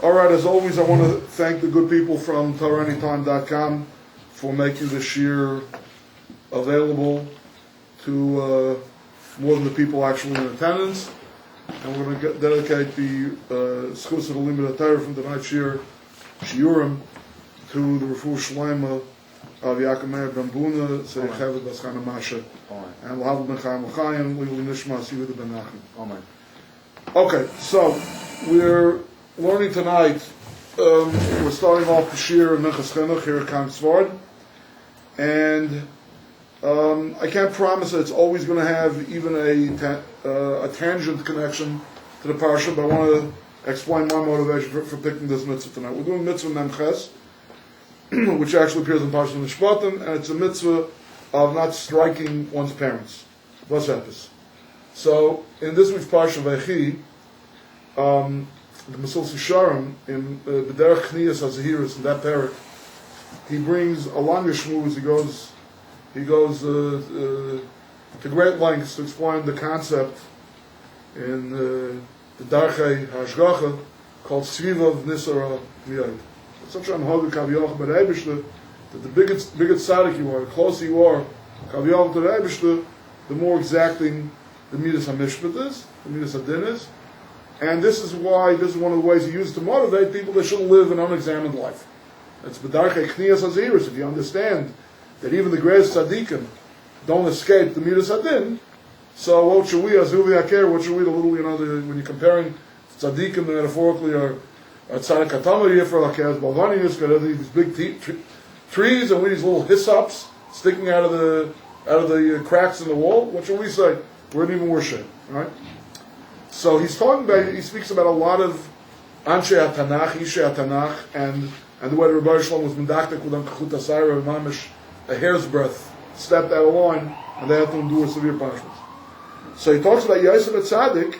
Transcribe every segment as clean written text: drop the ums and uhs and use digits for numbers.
All right, as always, I want to thank the good people from TorahAnytime.com for making this year available to more than the people actually in attendance. And we're going to dedicate the Schutz of the Limit Torah from tonight's year, Shiurim, to the Refuah Shlema of Yaakov Meir Ben Buna, Tzei Chevet Baschana Masha, and L'Havl Ben Chaim L'Chaim, L'Il Nishma Yehuda Ben Nachum. Amen. Okay, so we're learning tonight. We're starting off the Shir in Minchat Chinuch here at Camp Svard, and I can't promise that it's always going to have even a tangent connection to the parsha, but I want to explain my motivation for picking this mitzvah tonight. We're doing Mitzvah Memches, which actually appears in Parsha Mishpatim, and it's a mitzvah of not striking one's parents. Vasepis. So, in this week's Parsha Vaychi, the Masil Sisharim, in B'derech Chniyas HaZahiris, in that parak, he brings a longer shmuz. He goes to great lengths to explain the concept in the Darchei HaShgacha called Svivav Nisara Miyad. It's such an Hogu Kaviyach but Eibishter that the bigger tzaddik you are, the closer you are Kaviyach to the Eibishter, the more exacting the Midas HaMishpat is, the Midas HaDin is. And this is one of the ways he uses to motivate people that shouldn't live an unexamined life. It's B'darchei Chniyas HaZahiris. If you understand that even the greatest tzaddikim don't escape the Midas HaDin, so what should we, as Uli Haker, what should we, when you're comparing tzaddikim, the metaphorically are tzaddik Katamar Yifra Haker, Balvanius, got these big trees and these little hyssops sticking out of the cracks in the wall. What should we say? We're in even worse shape, right? So he speaks about a lot of Anshe HaTanach, Ishe HaTanach, and the way the Rabbi Shalom was mendaktek with them Kachut Asayra, Mamish, a hair's breadth, stepped out of line, and they had to endure severe punishments. So he talks about Yosef Tzaddik,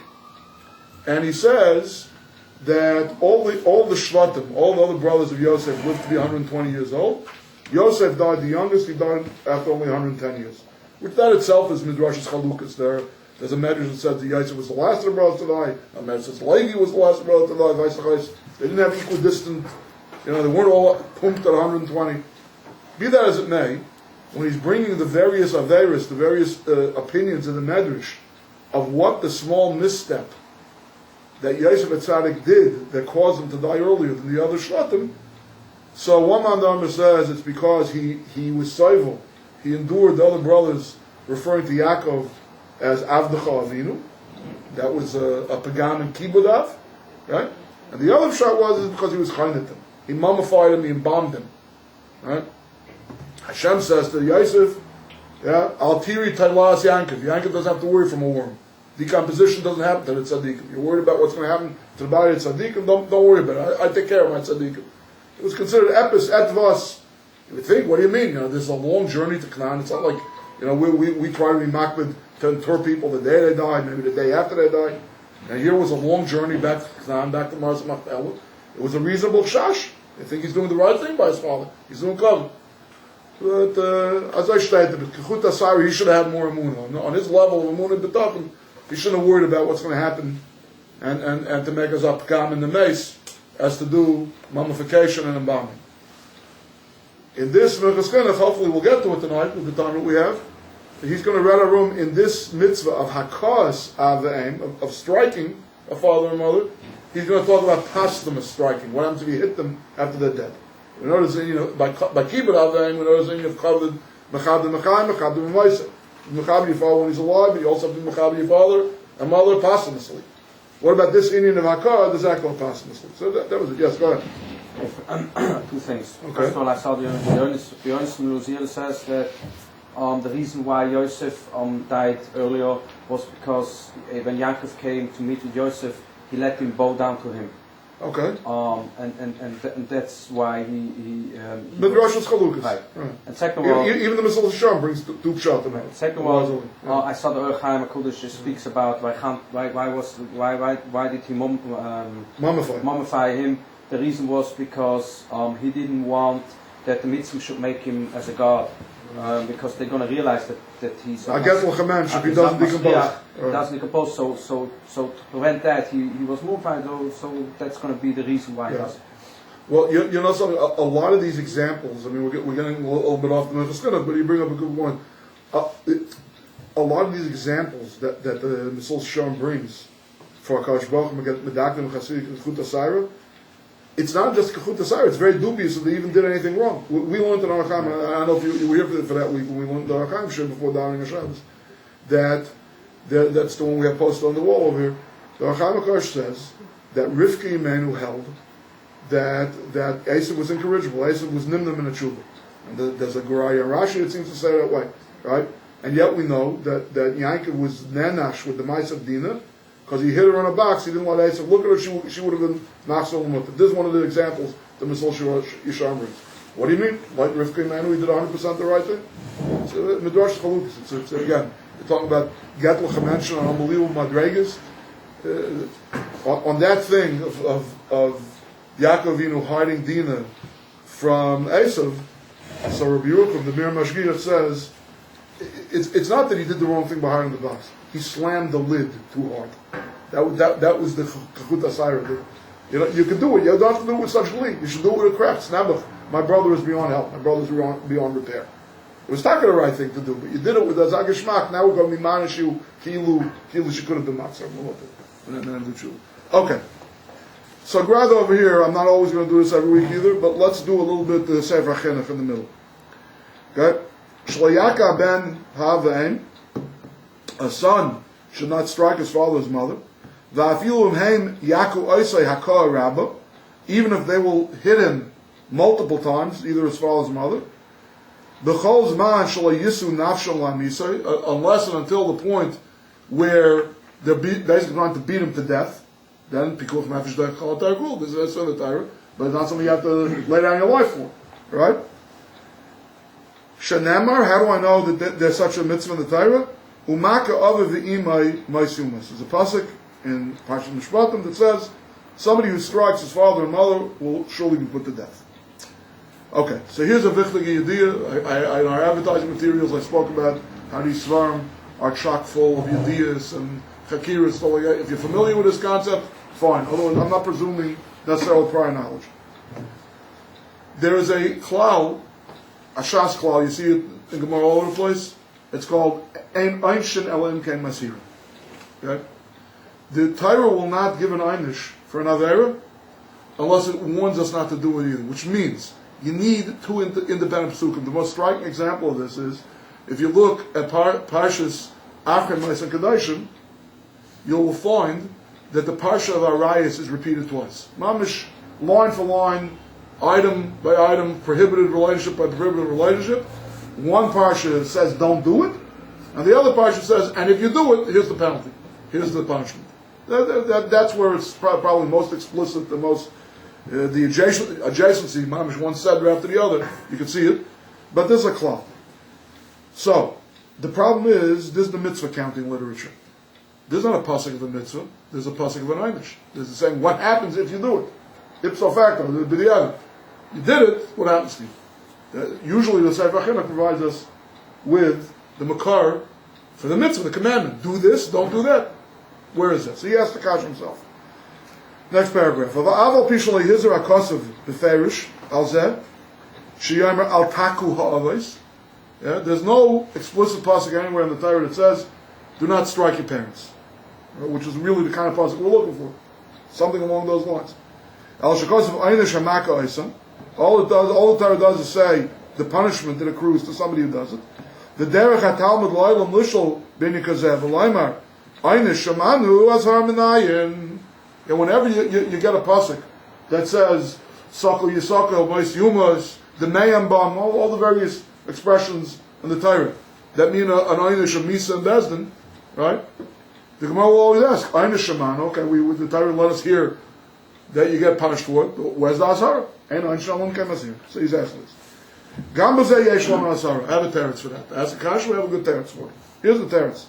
and he says that all the Shvatim, all the other brothers of Yosef lived to be 120 years old. Yosef died the youngest, he died after only 110 years. Which that itself is Midrash's Chalukas. There's a medrash that says that Yosef was the last of the brothers to die, a medrash says Levi was the last of the brothers to die, they didn't have equidistant, they weren't all pumped at 120. Be that as it may, when he's bringing the various averis, the various opinions in the medrash of what the small misstep that Yosef Tzaddik did that caused him to die earlier than the other shvatim, so one man says it's because he was soivel, he endured the other brothers, referring to Yaakov as Avdecha Avinu. That was a pagam and kibudav, right? And the other shot was because he was chaynetim. He mummified him, he embalmed him, right? Hashem says to Yosef, Al Tiri Tailas Yankov. Yankov doesn't have to worry from a worm. Decomposition doesn't happen to the tzaddikim. You're worried about what's going to happen to the body of tzaddikim, don't worry about it. I take care of my tzaddikim. It was considered epis etvas. You would think, what do you mean? There's a long journey to Canaan. It's not like, we try to be makbid to inter people the day they died, maybe the day after they died. And here was a long journey back to Canaan, back to Mars Machpelah. It was a reasonable shash. They think he's doing the right thing by his father. He's doing cover. But as I stated, Kechut Asari, he should have had more emunah. On his level of emunah b'tachim, he shouldn't have worried about what's going to happen and to make us up kam in the mace as to do mummification and embalming. In this Minchat Chinuch, hopefully we'll get to it tonight with the time that we have. He's going to read our room in this mitzvah of hakas aveim, of striking a father and mother. He's going to talk about posthumous striking. What happens if you hit them after they're dead? We notice, by kibbut aveim, we notice that you've covered mechad mechayim, mechad mechayim, mechad your father when he's alive, but you also have to mechad your father and mother posthumously. What about this Indian of hakar? Does that go posthumously? So that was it. Yes, go ahead. Two things. Okay. First of all, I saw the Yonis Museum says that the reason why Yosef died earlier was because when Yaakov came to meet with Yosef, he let him bow down to him. Okay. And that's why he Midrash's Chalukas. Right. And second of all, even the Masil Sham brings two shot to me. Second of all, I saw the Chaim HaKodesh speaks about why did he mummify him. The reason was because he didn't want that the Mitzvah should make him as a god. because they're going to realize that he's. I guess l'chamen if he doesn't decompose. Doesn't decompose. So to prevent that, he was moved by those. So that's going to be the reason why. Yeah. Well, you know something. A lot of these examples. I mean, we're getting a little bit off the mitzvah, but you bring up a good one. A lot of these examples that the Mitzvah Shalom brings for Hakadosh Baruch Hu against Medaktim Chasidik and Chut Asayra, it's not just Chut Asayra. It's very dubious that they even did anything wrong. We learned in our Chaim, I don't know if you were here for that week when we learned in our Chaim Shir before davening Hashem, that's the one we have posted on the wall over here. The Chaim Hakadosh says that Rivka Imenu held that Esav was incorrigible. Esav was nimnim in a tshuva. And there's a Goraya Rashi that seems to say it that way, right? And yet we know that Yankov was nenash with the mice of Dina because he hit her on a box. He didn't let Esav look at her. She would have been machzor l'mutar. This is one of the examples the Mitzvah Yisham brings. What do you mean? Like Rivka Imenu, he did 100% the right thing? It's Midrash Chalukas. It's again, we're talking about get l'chamenshon on unbelievable madregas. On that thing of Yaakov Avinu hiding Dina from Esav, so Rabbi Yerucham, the Mir Mashgiach says, it's not that he did the wrong thing by hiding the box. He slammed the lid too hard. That was the Chut Asayra. You know, you can do it. You don't have to do it with such glee. You should do it with a craft. Snabuch. My brother is beyond help. My brother is beyond repair. It was not the right thing to do, but you did it with a Zagashmak. Now we're going to be manish you. Kilu, she could have been matzah. Okay. So Grada over here, I'm not always going to do this every week either, but let's do a little bit the Sefer Chinuch in the middle. Okay? Shlayaka ben Ha'vein, a son should not strike his father's mother. Va'afilu imheim yaku oisei haka rabba, even if they will hit him multiple times, either his father's mother. B'chol zman shalayisu nafshal lamisei, unless and until the point where they're basically trying to beat him to death. Then pikuach mafish da'chal ta'gul. This is the Torah, but it's not something you have to lay down your life for, right? Shanemar, how do I know that there's such a mitzvah in the Torah? Umaka ave v'imai maisumas. There's a pasuk in Parshat Mishpatim that says somebody who strikes his father and mother will surely be put to death. Okay, so here's a wichtige idea. In our advertising materials, I spoke about how these svarim are chock full of ideas and chakiras, stuff like that. If you're familiar with this concept, fine. Although I'm not presuming necessarily prior knowledge. There is a klal, a shas klal, you see it in Gemara all over the place. It's called Ein Einshin Elim Kein Masira. Okay? The Torah will not give an einish for an avera unless it warns us not to do it either, which means you need two independent psukim. The most striking example of this is if you look at Parshas Achim Ma'aser Kedoshim, you will find that the Parsha of Arayos is repeated twice. Mamish, line for line, item by item, prohibited relationship by prohibited relationship. One Parsha says don't do it, and the other Parsha says, and if you do it, here's the penalty, here's the punishment. That's where it's probably most explicit, the most, the adjacency, Mamish, one setter after the other, you can see it, but there's a klal. So, the problem is, this is the mitzvah counting literature. There's not a pasuk of a mitzvah, there's a pasuk of an einish. There's saying, what happens if you do it? Ipso facto, the b'di'ad. You did it, what happens to you? Usually the Sefer Chinuch provides us with the makar for the mitzvah, the commandment. Do this, don't do that. Where is that? So he has to catch himself. Next paragraph. Aval pishalei hizer akasav beferish al zeh sheyomer al taku ha'avos. There's no explicit pasuk anywhere in the Torah that says, do not strike your parents. Which is really the kind of pasuk we're looking for. Something along those lines. Al shakasav einish hamaka oisam. All the Torah does is say the punishment that accrues to somebody who does it. The derech hatalmud loylam lishol b'nei kazev v'loymar einish shamanu azhar minayin. And whenever you get a pasuk that says sakol yisakol mois yumas, the mayam bam, all the various expressions in the Torah that mean an einish of misa and bezdin, right? The Gemara will always ask einish shaman. Okay, the Torah let us hear that you get punished for it. But where's the azhar? So he's asking this. I have a teretz for that. Ask a kasha, we have a good teretz for it. Here's the teretz.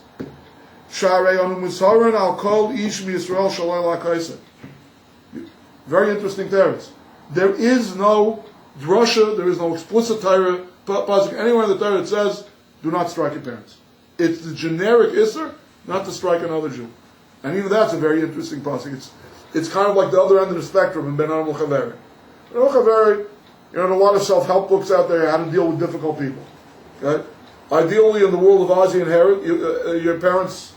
Very interesting teretz. There is no drasha, there is no explicit Torah pasuk anywhere in the Torah that says, do not strike your parents. It's the generic Isser, not to strike another Jew. And even that's a very interesting pasuk. It's kind of like the other end of the spectrum in Ben Adam Chaveri. Ben Adam Chaveri, there are a lot of self-help books out there how to deal with difficult people. Okay? Ideally, in the world of Ozzy and Herod, your parents,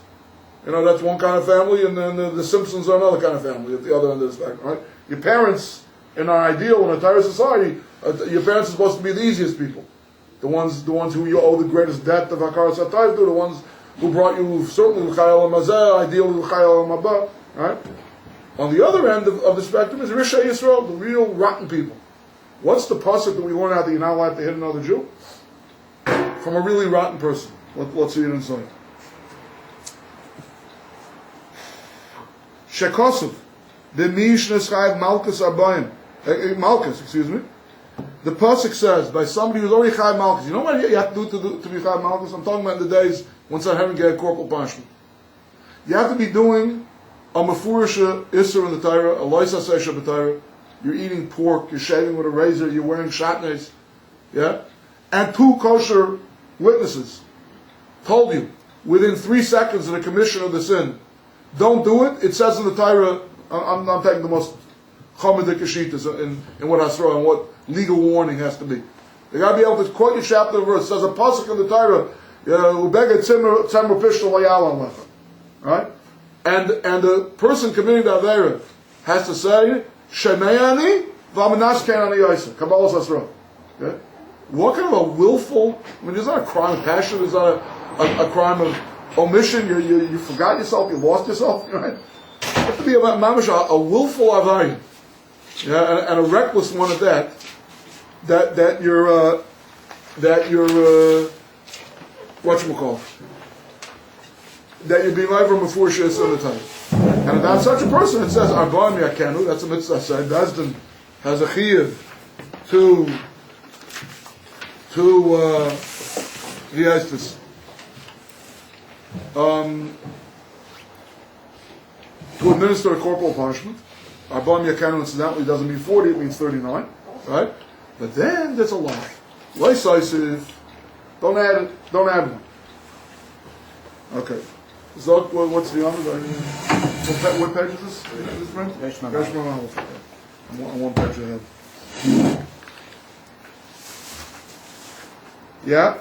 that's one kind of family, and then the Simpsons are another kind of family at the other end of the spectrum, right? Your parents, in our ideal, in our entire society, your parents are supposed to be the easiest people. The ones who you owe the greatest debt of Hakaras HaTayv to, the ones who brought you, certainly, L'chayal HaMazeh, ideally, L'chayal HaMabah, right? On the other end of the spectrum is Rishai Yisrael, the real rotten people. What's the pasuk that we learn out that you're not allowed to hit another Jew? From a really rotten person. Let's see it inside. Shekosov, the Mishnah Malchus Abayim, Malchus, excuse me. The pasuk says by somebody who's already Chai Malchus. You know what you have to do to be Chai Malchus? I'm talking about in the days when Sanhedrin get corporal punishment. You have to be doing a Mefurisha Isser in the Torah, a Loisa Seisha B'Torah. You're eating pork, you're shaving with a razor, you're wearing shatnez, yeah? And 2 kosher witnesses told you within 3 seconds of the commission of the sin, don't do it. It says in the Torah, I'm taking the most Chomedik Keshitas in what Hasra and what legal warning has to be. They got to be able to quote your chapter and verse. It says a pasuk in the Torah, Ubega Tzemmer Pishtal Layala Alecha. Right? And the person committing the Avera has to say, Shemeyani v'amenas kenani yosef. Kabbalas Hasra. Okay? What kind of a willful? I mean, there's not a crime of passion. There's not a crime of omission. You forgot yourself. You lost yourself. Right? You have to be a willful avayim. Yeah, and a reckless one at that. That you're whatchamacallit. That you're being over before Shis all the time. And about such a person, it says, Arba'im Yakenu, that's a mitzvah side. Bezdin has a chiyuv to administer a corporal punishment. Arba'im Yakenu, incidentally, doesn't mean 40, it means 39. Right? But then there's a lie. Lysaisiv, don't add one. Okay. So what's the other? What page is this? I'm one page ahead. Yeah?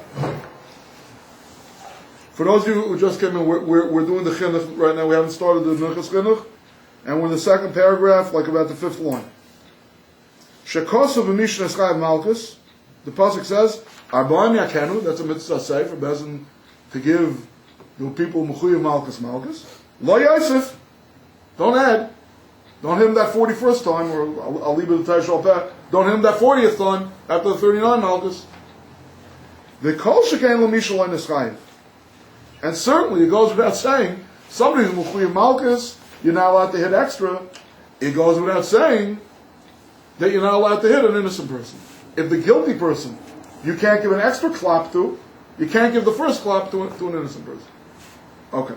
For those of you who just came in, we're doing the Chinuch right now. We haven't started the Minchas Chinuch. And we're in the second paragraph, like about the 5th line. Shekosu b'mishnah Eschai Malchus. The pasuk says, Arba'im Yakenu, that's a mitzvah say for Bezin to give the people Mechuyev Malchus. Lo Yosef, don't add. Don't hit him that 41st time, or I'll leave it at Tashal Peh. Don't hit him that 40th time after the 39 Malchus. The Kol Shekain L'Mishal Eschai. And certainly it goes without saying, somebody's Mechuyev Malchus, you're not allowed to hit extra. It goes without saying that you're not allowed to hit an innocent person. If the guilty person, you can't give an extra clap to, you can't give the first clap to an innocent person. Okay.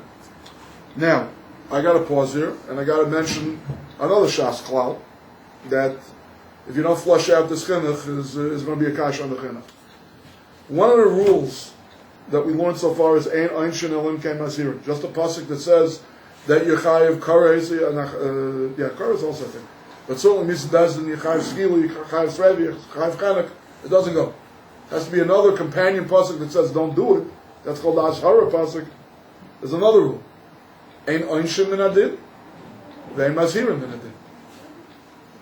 Now, I got to pause here, and I got to mention another Shas Klal, that if you don't flush out this Chinuch, is going to be a kash on the Chinuch. One of the rules that we learned so far is Ein Einshin Elim Kein Masir. Just a pasuk that says that you're chayiv kares, kares also I think. But certainly means Bezdin, you're chayiv skili, you're chayiv srevi, you're chayiv chanek. It doesn't go. It has to be another companion pasuk that says don't do it. That's called the Ashara pasuk. There's another rule. Ein Einshin Min Adin, Ve'en Mashirim Min Adin.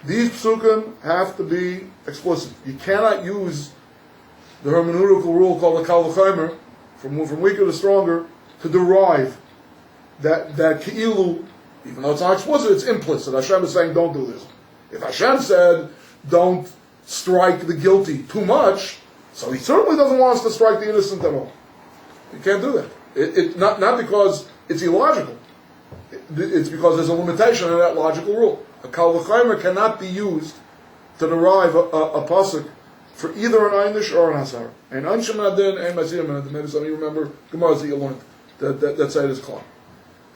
These psukim have to be explicit. You cannot use the hermeneutical rule called the Kal V'Chomer, from weaker to stronger, to derive that Ke'ilu, even though it's not explicit, it's implicit. Hashem is saying, don't do this. If Hashem said, don't strike the guilty too much, so he certainly doesn't want us to strike the innocent at all. You can't do that. Not because it's illogical. It's because there's a limitation in that logical rule. A Kal V'Chomer cannot be used to derive a pasuk for either an Einish or an Hasar. Ein Einshin Min Adin, Ein Masir Min Adin. Maybe some of you remember Gemaras that you learned that say this Klal.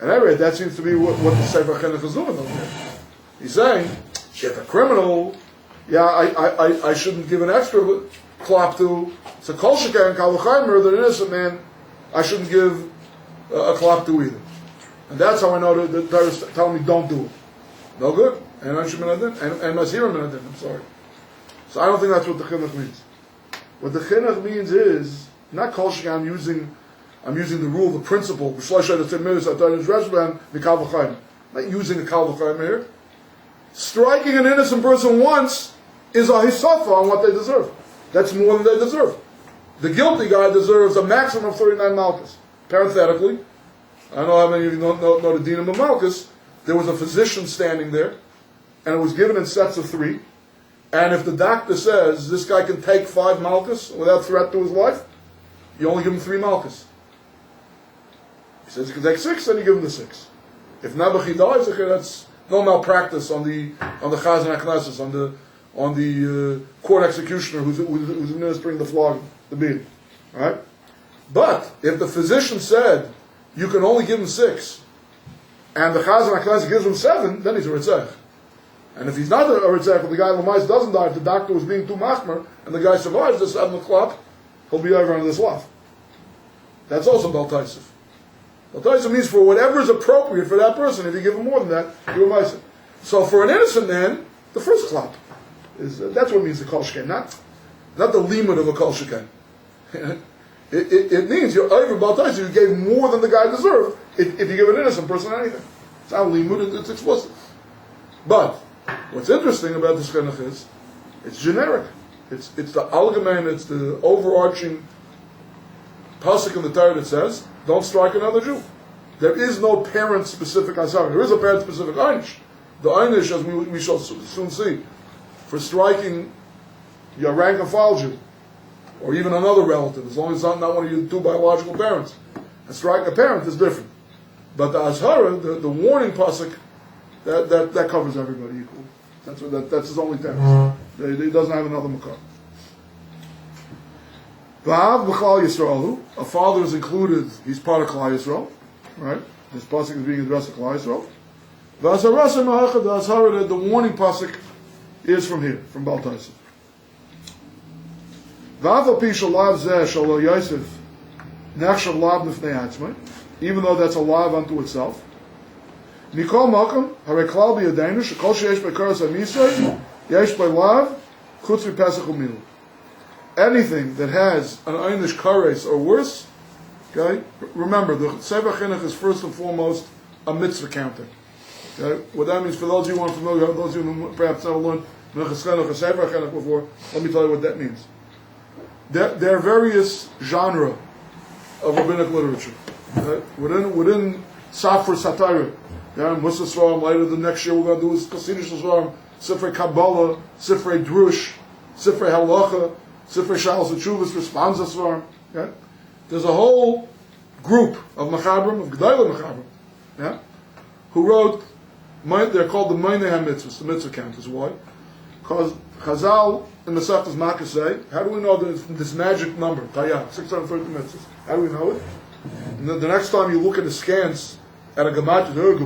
At any rate, that seems to be what the Sefer Chinuch is doing over here. He's saying, if a criminal, I shouldn't give an extra, klop to. So kol sheken and kal v'chaymer, that an innocent man, I shouldn't give a klop to either. And that's how I know that the Torah is telling me don't do it. No good. And mashirim minadin. I'm sorry. So I don't think that's what the chinuch means. What the chinuch means is not kol sheken. I'm using the rule, the principle. I'm not using a kal v'chaymer here. Striking an innocent person once is a hisafa on what they deserve. That's more than they deserve. The guilty guy deserves a maximum of 39 malchus. Parenthetically, I don't know how many of you know the dinam of malchus. There was a physician standing there, and it was given in sets of 3. And if the doctor says this guy can take 5 malchus without threat to his life, you only give him 3 malchus. He says he can take 6, then you give him the 6. If Nebuch he dies, okay, that's no malpractice on the chazan haknesses, on the court executioner who's administering the flogging, the beating. Right? But if the physician said you can only give him 6, and the chazan haknesses gives him 7, then he's a ritzach. And if he's not a ritzach, if the guy Lamais doesn't die, if the doctor was being too machmer, and the guy survives this Admah Klop, he'll be over on this law. That's also Bal Taisif. Bal Taisif means for whatever is appropriate for that person. If you give him more than that, you're a Maisa. So for an innocent man, the first klop is that's what it means the kol sheken, not the limit of a kol sheken. It means you're over Bal Taisif. You gave more than the guy deserved. If you give an innocent person anything, it's not limit. It's explicit. But what's interesting about this chinuch is it's generic. It's the allgemein, it's the overarching pasuk in the Torah that says, don't strike another Jew. There is no parent-specific asar. There is a parent-specific einish. The einish, as we shall soon see, for striking your rank and file Jew, or even another relative, as long as it's not one of your 2 biological parents. And striking a parent is different. But the azhara, the warning pasuk, that covers everybody equally. That's his only text. He doesn't have another makar. V'av b'chal Yisraelu, a father is included, he's part of Klal Yisrael, right? This pasuk is being addressed to Klal Yisrael. V'azharasa ma'achad, the azhara, the warning pasuk is from here, from Bal Taisif. V'av al pi shalav zeh shalal Yosef, nechshav lav nifnei atzmai, even though that's a lav unto itself. Mikol Malcolm, Hare Klal b'yadeinu, shekol sheyesh b'karas ha'misay, yesh b'lav, chutz v'pesach u'milu. Anything that has an einish kares or worse, okay? Remember, the Sefer Chinuch is first and foremost a mitzvah counter. Okay? What that means, for those of you who aren't familiar, those of you who perhaps never learned Minchas Chinuch or Sefer Chinuch before, let me tell you what that means. There are various genres of rabbinic literature. Okay? Within Safra Satira, Musa Svarim, later the next year we're going to do is Chassidish Svarim, Sifrei Kabbalah, Sifrei Drush, Sifrei Halacha, Sifrei Shalos Tshuvas, Responsa Svarim. Okay? There's a whole group of Mechabrim, of Gedolei Mechabrim, yeah, who wrote, they're called the Meinei HaMitzvahs, the mitzvah counters. Why? Because Chazal in the Masechtas Makkah say, how do we know this magic number, Tayah, 630 mitzvahs? How do we know it? And the next time you look at the scans at a gematria,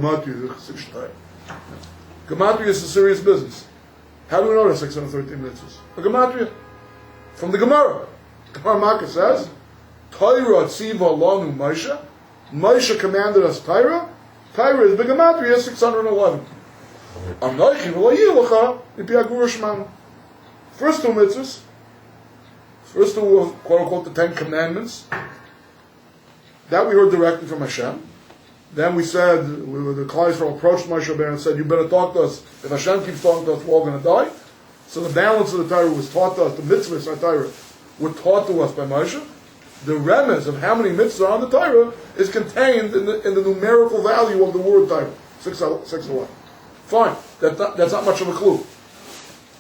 gematria is a serious business. How do we know there's 613 mitzvahs? A gematria. From the Gemara. Gemara Makkah says, Torah tziva lanu Moshe. Moshe commanded us Torah. Torah is the gematria 611. Anochi v'lo yilacha ipi agur shmanu. First 2 mitzvahs. First 2, quote unquote, the 10 commandments. That we heard directly from Hashem. Then we said, the Klal Yisrael approached Moshe Rabbeinu and said, you better talk to us. If Hashem keeps talking to us, we're all going to die. So the balance of the Torah was taught to us, the mitzvahs of the Torah were taught to us by Moshe. The remez of how many mitzvahs are on the Torah is contained in the numerical value of the word Torah, 611. Fine, that's not much of a clue.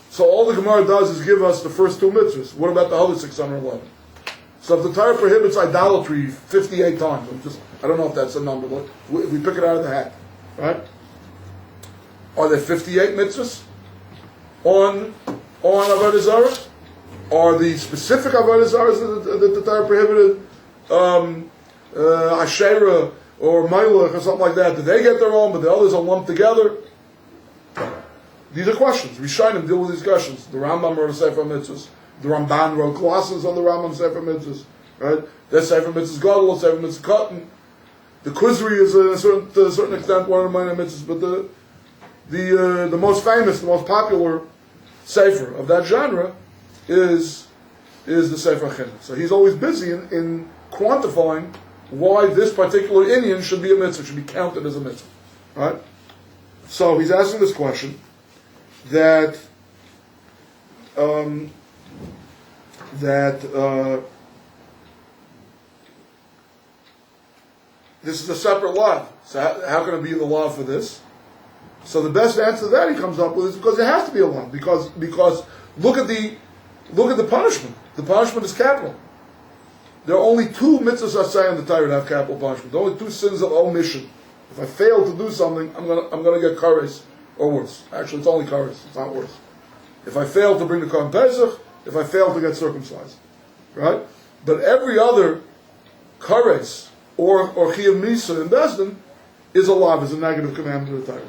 So all the Gemara does is give us the first 2 mitzvahs. What about the other 611? So if the Torah prohibits idolatry 58 times, I don't know if that's a number, but we pick it out of the hat, right? Are there 58 mitzvahs on Avodah Zarah? Are the specific Avodah Zarahs that the Torah prohibited, Asherah or Melech or something like that, did they get their own, but the others are lumped together? These are questions. Rishonim deal with these questions. The Rambam wrote a Sefer Mitzvahs. The Ramban wrote glosses on the Rambam Sefer Mitzvahs, right? Their Sefer Mitzvahs Gadol, Sefer Mitzvahs Cotton. The Kuzri is to a certain extent one of the minor mitzvahs, but the most famous, the most popular Sefer of that genre is the Sefer Chinuch. So he's always busy in quantifying why this particular Inyan should be a mitzvah, should be counted as a mitzvah, right? So he's asking this question that this is a separate law. So how can it be the law for this? So the best answer to that he comes up with is because it has to be a law. Because look at the punishment. The punishment is capital. There are only two mitzvahs asay in the Torah that have capital punishment. There are only two sins of omission. If I fail to do something, I'm gonna get kares or worse. Actually, it's only kares. It's not worse. If I fail to bring the Korban Pesach, if I fail to get circumcised, right? But every other kares or chiyuv misa in Besdin is a law, is a negative commandment of the Torah.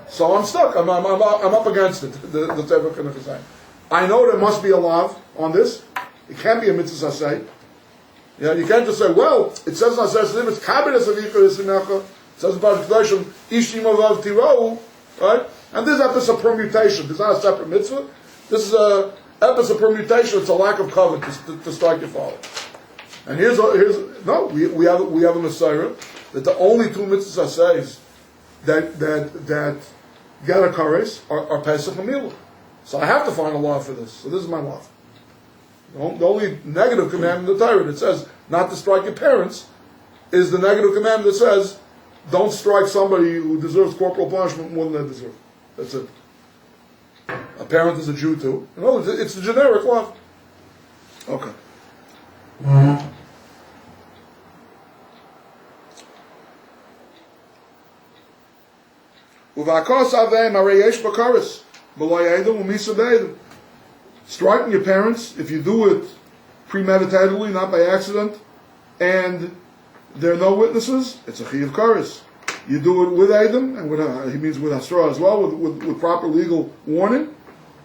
So I'm stuck. I'm up against it. The Sefer Chinuch is saying, I know there must be a law on this. It can't be a mitzvah asay. You can't just say, well, it says in Aseh it's kabinas of Yikar Yisimecha. It says about Kedashim Ishim Avav Tirou, right? And this is a permutation. This is not a separate mitzvah. This is a episode of permutation. It's a lack of covet to strike your father. And we have a Messiah that the only two mitzvahs assays that get a kares are Pesach and Milah. So I have to find a law for this. So this is my law. The only negative commandment in the Torah that says not to strike your parents is the negative commandment that says don't strike somebody who deserves corporal punishment more than they deserve. That's it. A parent is a Jew too. In other words, it's a generic law. Okay. Striking your parents, if you do it premeditatedly, not by accident, and there are no witnesses, it's a chiyuv kares. You do it with Adam, and he means with Hasra as well, with proper legal warning,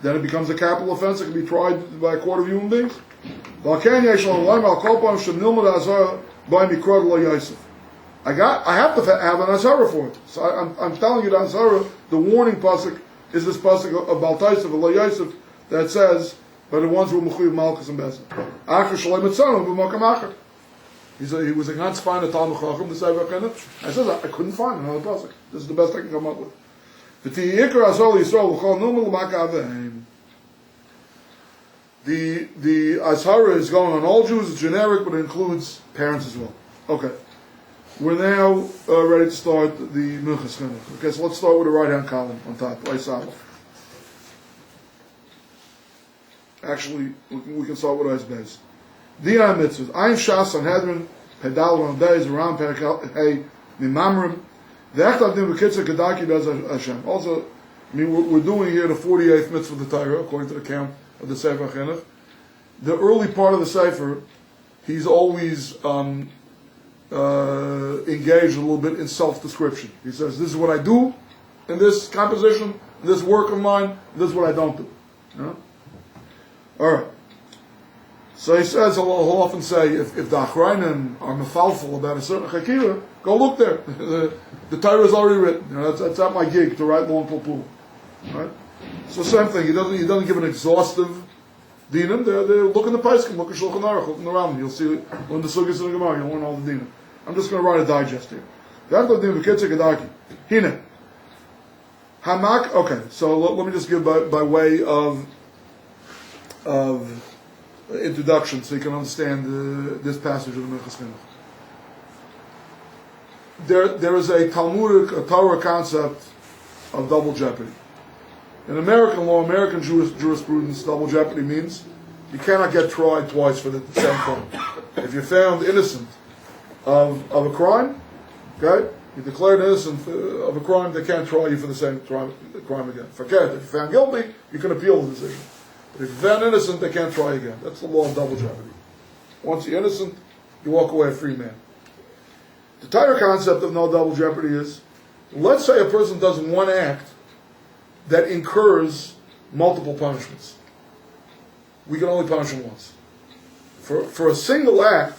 then it becomes a capital offense. It can be tried by a court of human beings. I have to have an azara for it. So I'm telling you the azara, the warning pasuk is this pasuk of Bal Taisef, of Yosef, that says, by the ones who are mechuyev malchus and bezdin. After shalom etzanu b'makam acher. He was against finding a Talmud Chacham to say about Chinuch. I said I couldn't find another pasuk. This is the best I can come up with. The azhara is going on all Jews. It's generic, but it includes parents as well. Okay. We're now ready to start the Minchas Chinuch. Okay, so let's start with the right-hand column on top. Actually, we can start with Eis Beis. Diya mitzvahs. Ein Shas Sanhedrin Pedal on days around Perkel Hey Mimamrim. The Echtadim V'Kitzah Kedaki Bez Hashem. Also, we're doing here the 48th mitzvah of the Torah according to the count of the Sefer Chinuch. The early part of the Sefer, he's always engaged a little bit in self-description. He says, "This is what I do in this composition, in this work of mine. This is what I don't do." All right. So he says, he'll often say, if the Achrayim are mefalfel about a certain chakira, go look there. The Torah is already written. That's not my gig to write long pulpul. Right? So same thing. He doesn't give an exhaustive dinim. They look in the Paiskim, look in Shulchan Aruch, look in the Rambam. You'll see when the Sugis and the Gemara, you'll learn all the dinim. I'm just going to write a digest here. Hine. Hamak. Okay, so let me just give by way of introduction so you can understand this passage of the Minchas Chinuch. There is a Talmudic, a Torah concept of double jeopardy. In American law, American jurisprudence, double jeopardy means you cannot get tried twice for the same crime. If you're found innocent of a crime, okay, you're declared innocent of a crime, they can't try you for the same crime again. Forget it. If you're found guilty, you can appeal the decision. But if you're found innocent, they can't try again. That's the law of double jeopardy. Once you're innocent, you walk away a free man. The Torah concept of no double jeopardy is, let's say a person does one act that incurs multiple punishments. we can only punish him once. For a single act,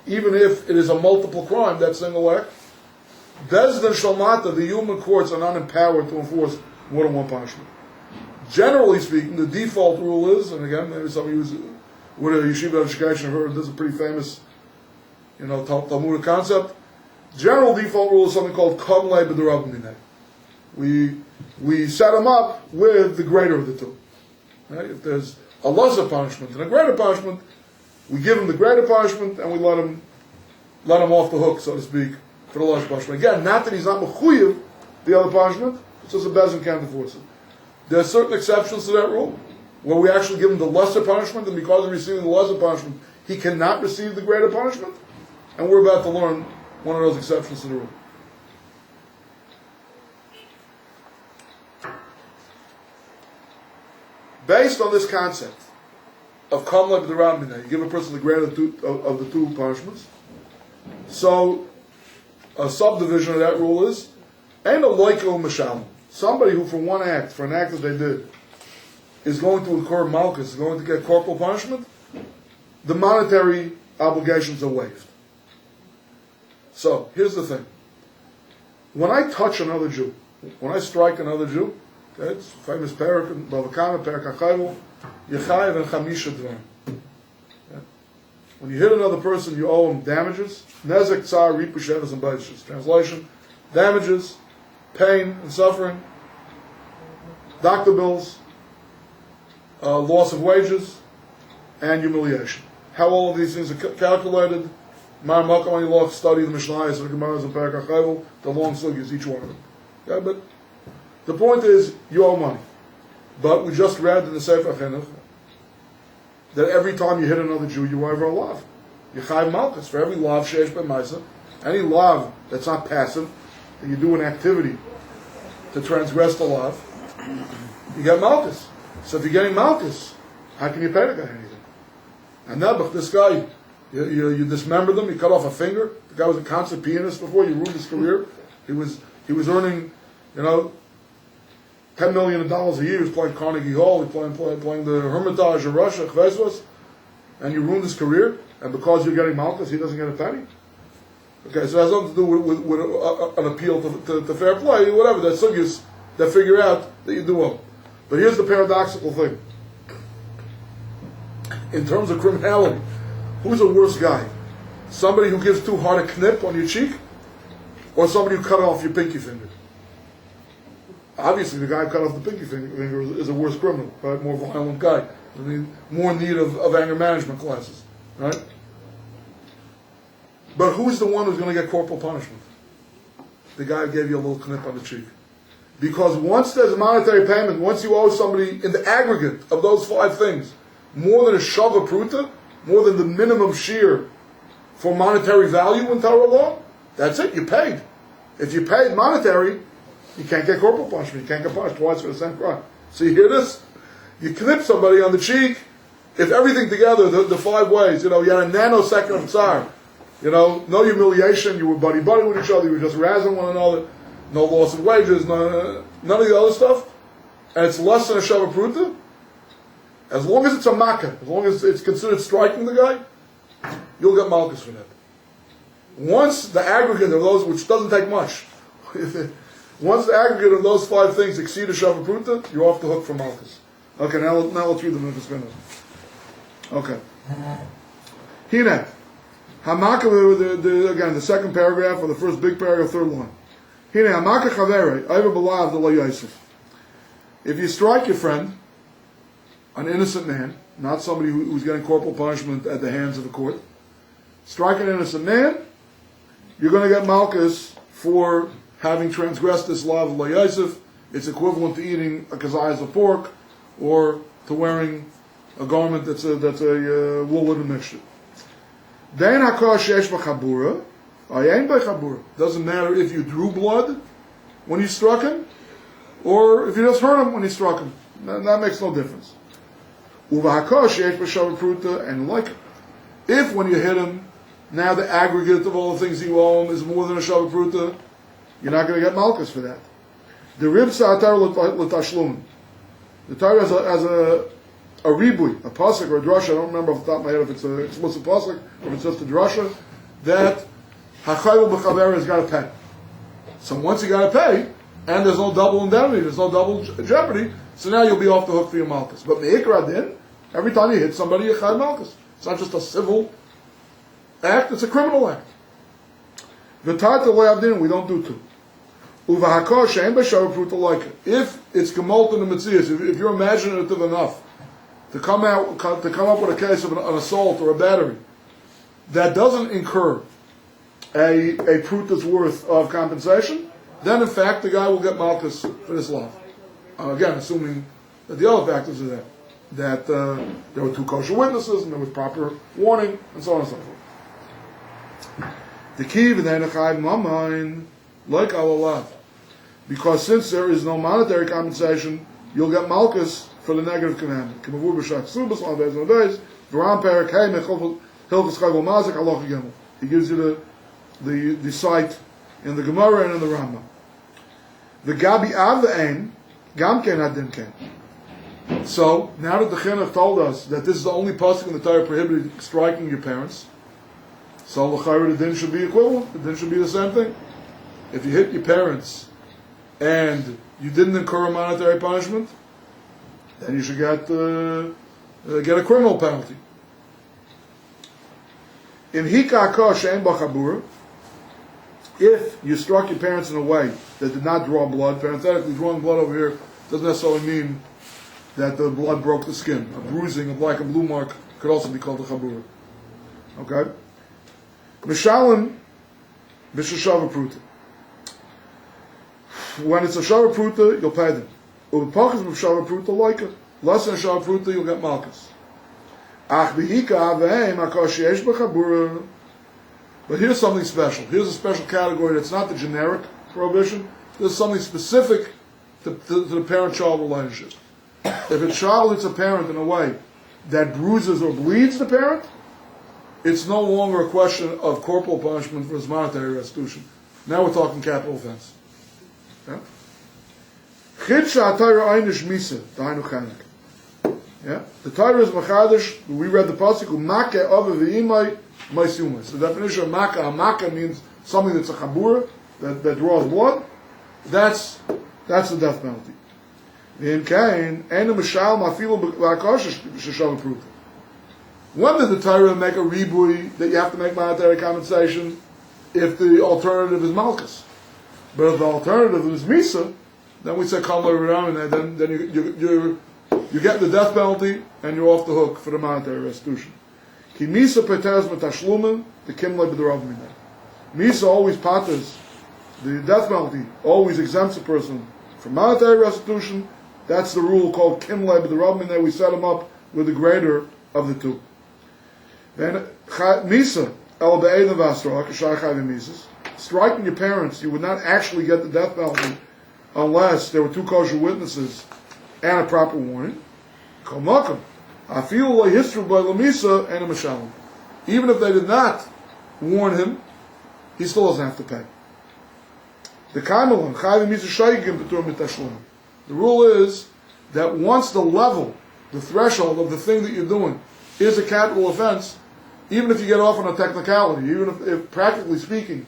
even if it is a multiple crime, that single act, Bezdin Shalmata, the human courts are not empowered to enforce more than one punishment. Generally speaking, the default rule is, and again, maybe some of you with a yeshiva education have heard this is a pretty famous, Talmudic concept. General default rule is something called Kamle B'derabminei. We set them up with the greater of the two. Right? If there's a lesser punishment and a greater punishment, we give him the greater punishment and we let him off the hook, so to speak, for the lesser punishment. Again, not that he's not mechuyev the other punishment, it's just a bezin can't enforce it. There are certain exceptions to that rule, where we actually give him the lesser punishment, and because of receiving the lesser punishment, he cannot receive the greater punishment. And we're about to learn one of those exceptions to the rule. Based on this concept of kamla b'derabminei, you give a person the greater of the two punishments. So a subdivision of that rule is and a loiko mashalim. Somebody who for an act that they did, is going to incur malchus, is going to get corporal punishment, the monetary obligations are waived. So, here's the thing. When I touch another Jew, when I strike another Jew, okay, it's a famous parak in Bavakama, parak HaChayvul, Yechayev and Chamisha Dvarim. When you hit another person, you owe him damages. Nezek, tsar, ripushetas, and baishas. Translation, damages, pain and suffering, doctor bills, loss of wages, and humiliation. How all of these things are calculated, Mar Makam, when you study the Mishnayos and the Gemaras and Parak HaChayvul, the long sugyas, each one of them. Okay, but the point is, you owe money. But we just read in the Sefer Chinuch that every time you hit another Jew, you over a lav. You chayv malchus. For every lav sheish b'maisa, any lav that's not passive, that you do an activity to transgress the law, you get malchus. So if you're getting malchus, how can you pay the guy anything? And Nebuch, this guy, you dismembered him, you cut off a finger. The guy was a concert pianist before, you ruined his career. He was earning, $10 million a year. He was playing Carnegie Hall, he was playing the Hermitage in Russia, Chvezos, and you ruined his career, and because you're getting malchus, he doesn't get a penny? Okay, so it has nothing to do with an appeal to fair play, whatever. That's sugyas that figure out that you do owe. But here's the paradoxical thing. In terms of criminality, who's a worse guy? Somebody who gives too hard a knip on your cheek, or somebody who cut off your pinky finger? Obviously, the guy who cut off the pinky finger is a worse criminal, right? More violent guy. I mean, more in need of anger management classes, right? But who's the one who's going to get corporal punishment? The guy who gave you a little knip on the cheek. Because once there's a monetary payment, once you owe somebody in the aggregate of those 5 things, more than a shava pruta, more than the minimum shear for monetary value in Torah law, that's it, you paid. If you paid monetary, you can't get corporal punishment. You can't get punished twice for the same crime. So you hear this? You knip somebody on the cheek, if everything together, the 5 ways, you had a nanosecond of tsar, no humiliation, you were buddy-buddy with each other, you were just razzing one another, no loss of wages, none of the other stuff, and it's less than a shava pruta, as long as it's a makkah, as long as it's considered striking the guy, you'll get malchus for that. Once the aggregate of those, which doesn't take much, once the aggregate of those 5 things exceed a shava pruta, you're off the hook for malchus. Okay, now let's read them in this minute. Okay. Hina. Hamaka, again, the second paragraph, or the first big paragraph, third line. Hina, hamaka chavere, ayva b'lav de lo yosef. If you strike your friend, an innocent man, not somebody who's getting corporal punishment at the hands of the court, strike an innocent man, you're going to get malchus for having transgressed this law of lo yosef. It's equivalent to eating a kazayas of pork, or to wearing a garment that's a wool-linen mixture. Doesn't matter if you drew blood when you struck him, or if you just hurt him when you struck him. That makes no difference. And like, if when you hit him, now the aggregate of all the things you owe him is more than a shava pruta, you're not going to get malchus for that. The rib sa'atar l'tashlum. The Torah has a ribui, a pasuk or a drasha, I don't remember off the top of my head if it's an explicit pasuk or if it's just a drasha, that hachayil b'chaver has got to pay. So once you got to pay, and there's no double indemnity, there's no double jeopardy, so now you'll be off the hook for your malchus. But me'ikra din, every time you hit somebody, you chayv malchus. It's not just a civil act, it's a criminal act. V'tarta le'avdin, we don't do two. Uvahakar she'en b'shav pruta loika. If it's gemalt in the Metzias, if you're imaginative enough to come up with a case of an assault or a battery that doesn't incur a pruta's worth of compensation, then in fact the guy will get malchus for this law. Again, assuming that the other factors are there, that there were two kosher witnesses and there was proper warning and so on and so forth. The key then mamain like Allah, because since there is no monetary compensation, you'll get malchus for the negative commandment. He gives you the site in the Gemara and in the Rambam. The Gabi Avein, Gamken Adin Ken. So, now that the Chinuch told us that this is the only pasuk in the Torah prohibited striking your parents, so the din should be equivalent, the din should be the same thing. If you hit your parents and you didn't incur a monetary punishment, then you should get a criminal penalty. In Hikakah She'en B'Chabura, if you struck your parents in a way that did not draw blood, parenthetically drawing blood over here doesn't necessarily mean that the blood broke the skin. A bruising of like a blue mark could also be called a chabura. Okay? Mishalim b'shashava pruta. When it's a shava pruta, you'll pay them. Uv'pachas b'shava pruta loika. Less than a shava pruta, you'll get malchus. Ach b'hika aveim akash yesh b'chabura. But here's something special. Here's a special category that's not the generic prohibition. There's something specific to the parent-child relationship. If a child hits a parent in a way that bruises or bleeds the parent, it's no longer a question of corporal punishment versus monetary restitution. Now we're talking capital offense. Yeah? Yeah? The Torah is machadish. We read the pasuk u'makeh ava v'imay ma'isumas. The definition of makah means something that's a chabura that draws blood. That's the death penalty. In Cain, enu mishal mafilu b'akash sheshav pruta. When did the Torah make a ribui that you have to make monetary compensation if the alternative is malchus? But if the alternative is misa, then we say kol around, and then you get the death penalty and you're off the hook for the monetary restitution. Ki misa peteres matashlumen the kimle b'derav. Misa always patters the death penalty, always exempts a person from monetary restitution. That's the rule called kimle b'derav. We set them up with the greater of the two. Then misa el be'edav asra k'shar chayvim misas. Striking your parents, you would not actually get the death penalty unless there were two kosher witnesses and a proper warning. Kol makam afilu lo yisru by lamisa and a mishalim. Even if they did not warn him, he still doesn't have to pay. The kaimalan chayvim misas shaygim b'tur mitashlim. The rule is that once the level, the threshold of the thing that you're doing is a capital offense, even if you get off on a technicality, even if practically speaking,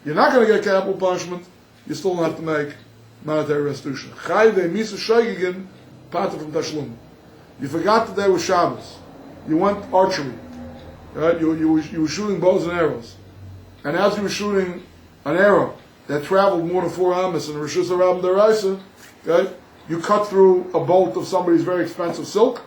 you're not going to get capital punishment, you still don't have to make monetary restitution. Chayve misa shaygin pata from tashlum. You forgot that there was Shabbos. You went archery. Right? You were shooting bows and arrows. And as you were shooting an arrow that traveled more than 4 amas in Rosh Hashanah Deraisa, okay, you cut through a bolt of somebody's very expensive silk.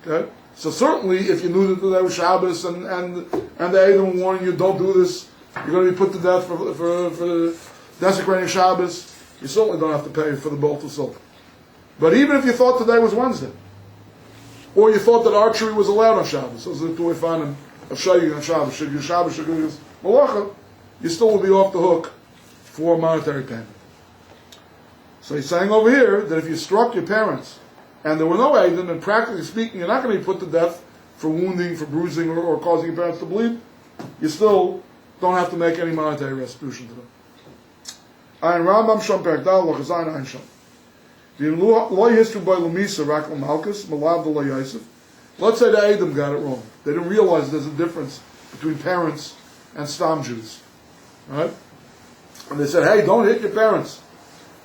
Okay? So certainly, if you knew that there was Shabbos and the Edom warning you, don't do this, you're going to be put to death for desecrating Shabbos, you certainly don't have to pay for the bolt of silk. But even if you thought today was Wednesday, or you thought that archery was allowed on Shabbos, so that we find a shaygin on Shabbos, shaygin malacha, you still will be off the hook for monetary payment. So he's saying over here that if you struck your parents and there were no Aiden, and practically speaking, you're not going to be put to death for wounding, for bruising, or causing your parents to bleed, you still don't have to make any monetary restitution to them. Ein Rambam Shom Perek Dal Lochazayin Ein Shom. Let's say the Edom got it wrong. They didn't realize there's a difference between parents and Stam Jews. Right? And they said, hey, don't hit your parents.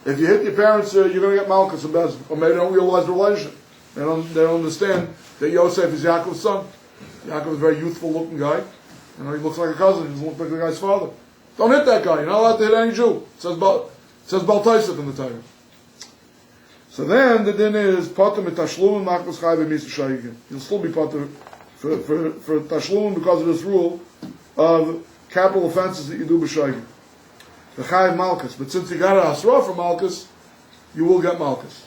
If you hit your parents, you're going to get Malchus and Bezin. Or maybe they don't realize the relation. They don't understand that Yosef is Yaakov's son. Yaakov is a very youthful looking guy. He looks like a cousin. He doesn't look like the guy's father. Don't hit that guy. You're not allowed to hit any Jew. It says Baltaisif in the Torah. So then the din is Pater mit Tashlum Machmas Chai B'Misa Shaygin. You'll still be Pater for Tashlum because of this rule of capital offenses that you do b'Shaygin. The Chai Malchus. But since you got an Asra for Malchus, you will get Malchus.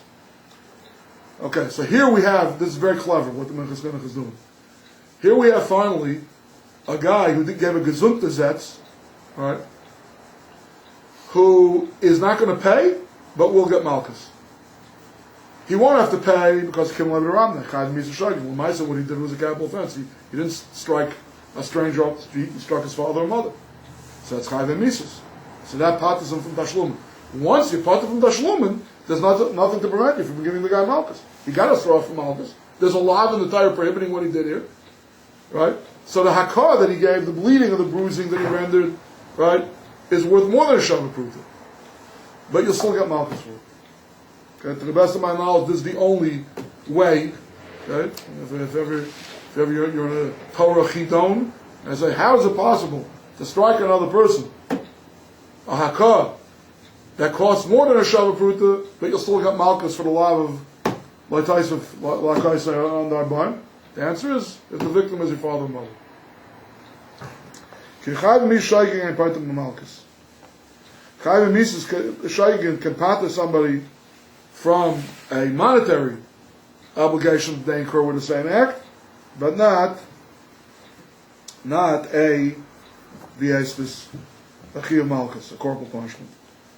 Okay, so here we have, this is very clever what the Minchat Chinuch is doing. Here we have finally a guy who gave a Gesundte Zetz, right, who is not going to pay, but will get Malchus. He won't have to pay because Kim Levi Ramna, Chayv Misa Shagim. When Maisa, what he did was a capital offense. He didn't strike a stranger off the street, he struck his father or mother. So that's Chayv Misas. So that patters him from Tashlumin. Once you part from Tashlumin, there's nothing to prevent you from giving the guy Malchus. He got a straw from Malchus. There's a law in the Torah prohibiting what he did here. Right? So the hakar that he gave, the bleeding or the bruising that he rendered, right, is worth more than a Shavah Pruta. But you'll still get Malchus for it. Okay? To the best of my knowledge, this is the only way. Okay? If ever you're in a Torah Chidon, and say, how is it possible to strike another person, a hakar, that costs more than a Shavah Pruta, but you'll still get Malchus for the law of like I say on the Arbaim? The answer is if the victim is your father and mother. Chayv mis shaygin and part of the Malchus. Chayv mis shaygin can pater somebody from a monetary obligation that they incur with the same act, but not a v'estis a chiyuv Malchus, a corporal punishment.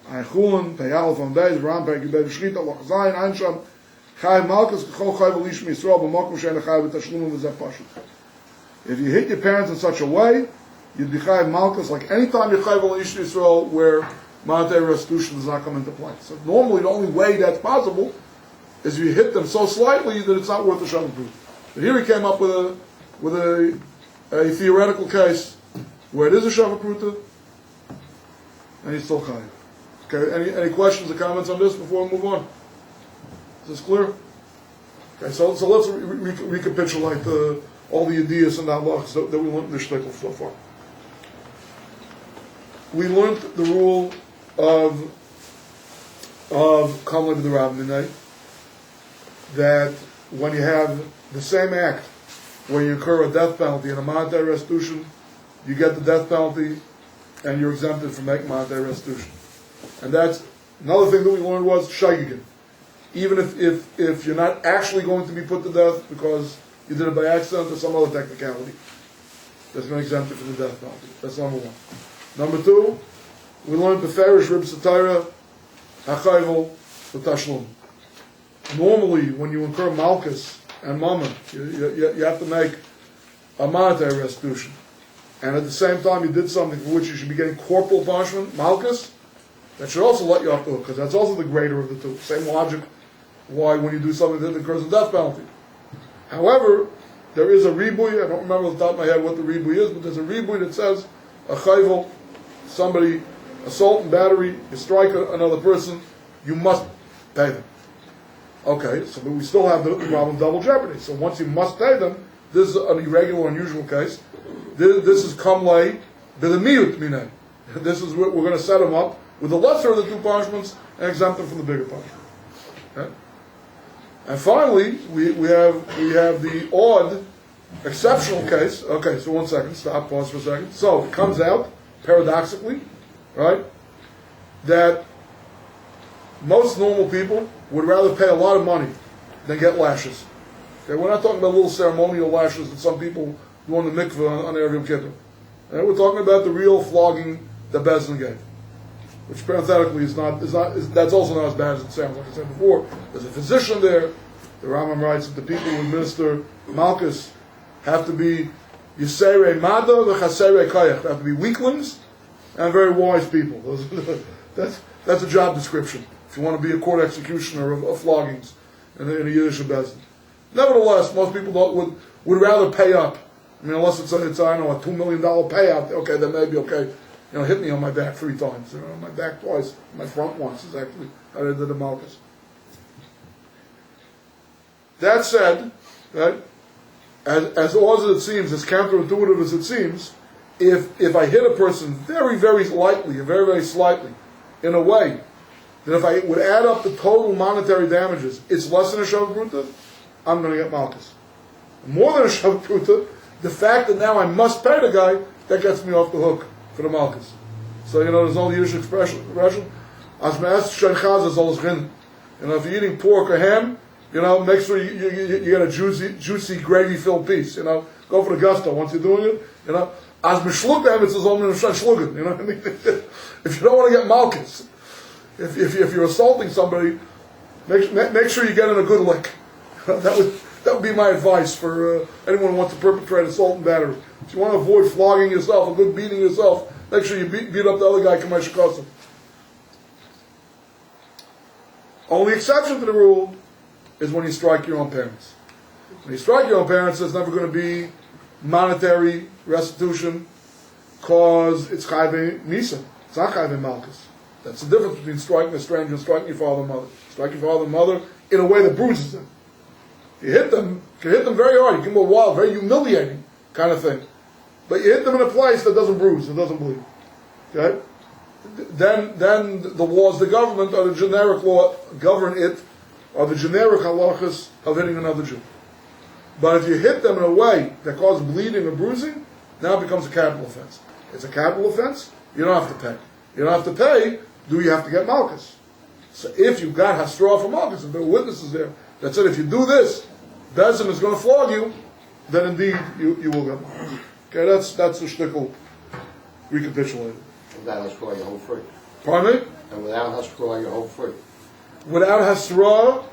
Aychulin peyal von beis ram pey gebed shrita loch zayin einsham. If you hit your parents in such a way, you'd be Chayv Malchus like any time you're Chayv al Ish Yisrael where monetary restitution does not come into play. So normally the only way that's possible is if you hit them so slightly that it's not worth the Shavah Pruta. But here he came up with a theoretical case where it is a Shavah Pruta and he's still Chayv. Okay, any questions or comments on this before we move on? Is this clear? Okay, so let's recapitulate all the ideas and halachas that we learned in the shtickle so far. We learned the rule of Kamla with the Rabbi, that when you have the same act where you incur a death penalty and a monetary restitution, you get the death penalty and you're exempted from making monetary restitution. And that's another thing that we learned was shaygin. Even if you're not actually going to be put to death because you did it by accident or some other technicality, that's going to exempt you from the death penalty. That's number one. Number two, we learned the Farish Rib Satira, Hachayvel, the Tashlum. Normally, when you incur Malchus and Mammon, you have to make a monetary restitution. And at the same time, you did something for which you should be getting corporal punishment, Malchus, that should also let you off the hook, because that's also the greater of the two. Same logic why when you do something that incurs a death penalty. However, there is a ribuy, I don't remember off the top of my head what the ribuy is, but there's a ribuy that says, a chayvel, somebody, assault and battery, you strike another person, you must pay them. Okay, so but we still have the problem of double jeopardy. So once you must pay them, this is an irregular, unusual case. This is kamlei b'demiut minay. This is what we're going to set them up with the lesser of the two punishments and exempt them from the bigger punishment. Okay? And finally, we have the odd, exceptional case. Okay, so 1 second, stop, pause for a second. So it comes out, paradoxically, right, that most normal people would rather pay a lot of money than get lashes. Okay, we're not talking about little ceremonial lashes that some people do on the mikveh on Erev Yom Kippur. Okay, we're talking about the real flogging that Bezdin gave, which parenthetically that's also not as bad as it sounds. Like I said before, there's a physician there. The Rambam writes that the people who administer Malchus have to be Yisere Mada v'Chasere Kayach. They have to be weaklings and very wise people. That's a job description if you want to be a court executioner of floggings in a Yiddish Bezdin. Nevertheless, most people would rather pay up. I mean, unless it's I don't know, a $2 million payout, okay, then maybe, okay, hit me on my back 3 times, on my back twice, my front once is actually how they did the Malchus. That said, right, as odd as it seems, as counterintuitive as it seems, if I hit a person very, very lightly, and very, very slightly, in a way, that if I would add up the total monetary damages, it's less than a Shavuot Pruta, I'm going to get Malchus. More than a Shavuot Pruta, the fact that now I must pay the guy, that gets me off the hook for the Malchus. So, there's no Yiddish expression. As me'as shenchaz is always rin. If you're eating pork or ham, make sure you get a juicy, gravy-filled piece. Go for the gusto once you're doing it. As mishlug them, it's only a shlugen. You know what I mean? If you don't want to get Malchus, if you're assaulting somebody, make sure you get in a good lick. That would be my advice for anyone who wants to perpetrate assault and battery. If you want to avoid flogging yourself, a good beating yourself, make sure you beat up the other guy, Kamei Shikosim. Only exception to the rule is when you strike your own parents. When you strike your own parents, there's never going to be monetary restitution because it's chayve misa. It's not chayve malchus. That's the difference between striking a stranger and striking your father and mother. Strike your father and mother in a way that bruises them. You hit them, you can hit them very hard. You can go wild, very humiliating kind of thing. But you hit them in a place that doesn't bruise, it doesn't bleed. Okay? Then the laws, the government, or the generic law govern it, or the generic halachas of hitting another Jew. But if you hit them in a way that causes bleeding or bruising, now it becomes a capital offense. It's a capital offense, you don't have to pay. You don't have to pay, you have to get Malchus. So if you got Hastra for Malchus, if there were witnesses there that said if you do this, Bezin is going to flog you, then indeed you will get Malchus. Okay, that's the shtickle recapitulated. Without Hastra, you're home free. Pardon me? And without Hastra, you're home free. Without Hastra,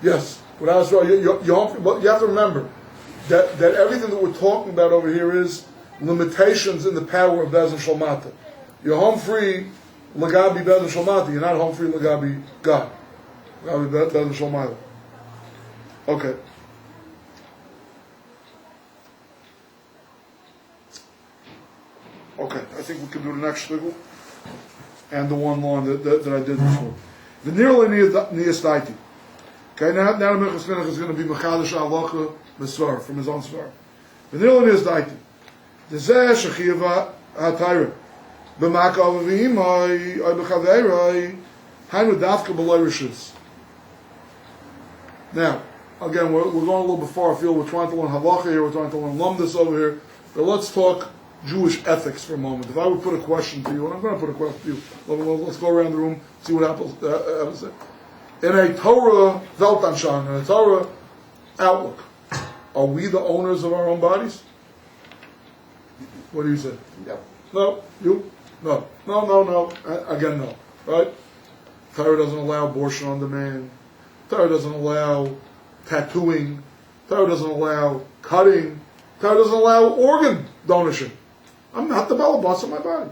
yes. Without Hastra, you're home free. But you have to remember that everything that we're talking about over here is limitations in the power of Bezin Shalmata. You're home free, Lagabi Bezin Shalmata. You're not home free, Lagabi God. Lagabi Bezin Shalmata. Okay. Okay, I think we can do the next shtickle and the one line that I did before. The nearly niyastaiti. Okay, now the Minchas Chinuch is going to be mechadish halacha b'svar from his own svar. The nearly niyastaiti. The zeh shechiva hatayra b'makav v'imai or b'chaverai hainu dafka b'loy rishus. Now, again, we're going a little bit far afield. We're trying to learn halacha here. We're trying to learn lumdus over here. But let's talk Jewish ethics for a moment. If I would put a question to you, and I'm going to put a question to you, let's go around the room, see what happens. In a Torah Weltanschauung, in a Torah outlook, are we the owners of our own bodies? What do you say? No. No? You? No. No. Again, no. Right? Torah doesn't allow abortion on demand. Torah doesn't allow tattooing. Torah doesn't allow cutting. Torah doesn't allow organ donation. I'm not the balabas of my body.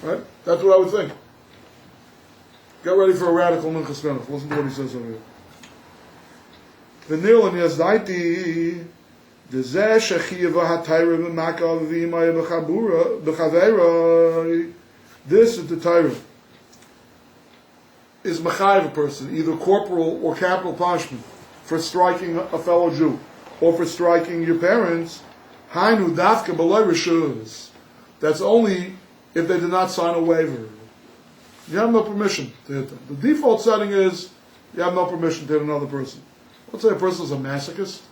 Right? That's what I would think. Get ready for a radical Minchas Chinuch. Listen to what he says over here. V'nirlan yazdaiti d'zeh shechiva hatayra b'makav v'imaya b'chaveira. This is the Torah. Is mechayiv a person, either corporal or capital punishment, for striking a fellow Jew, or for striking your parents. Hainu dafka b'loy rishus. That's only if they did not sign a waiver. You have no permission to hit them. The default setting is you have no permission to hit another person. Let's say a person is a masochist.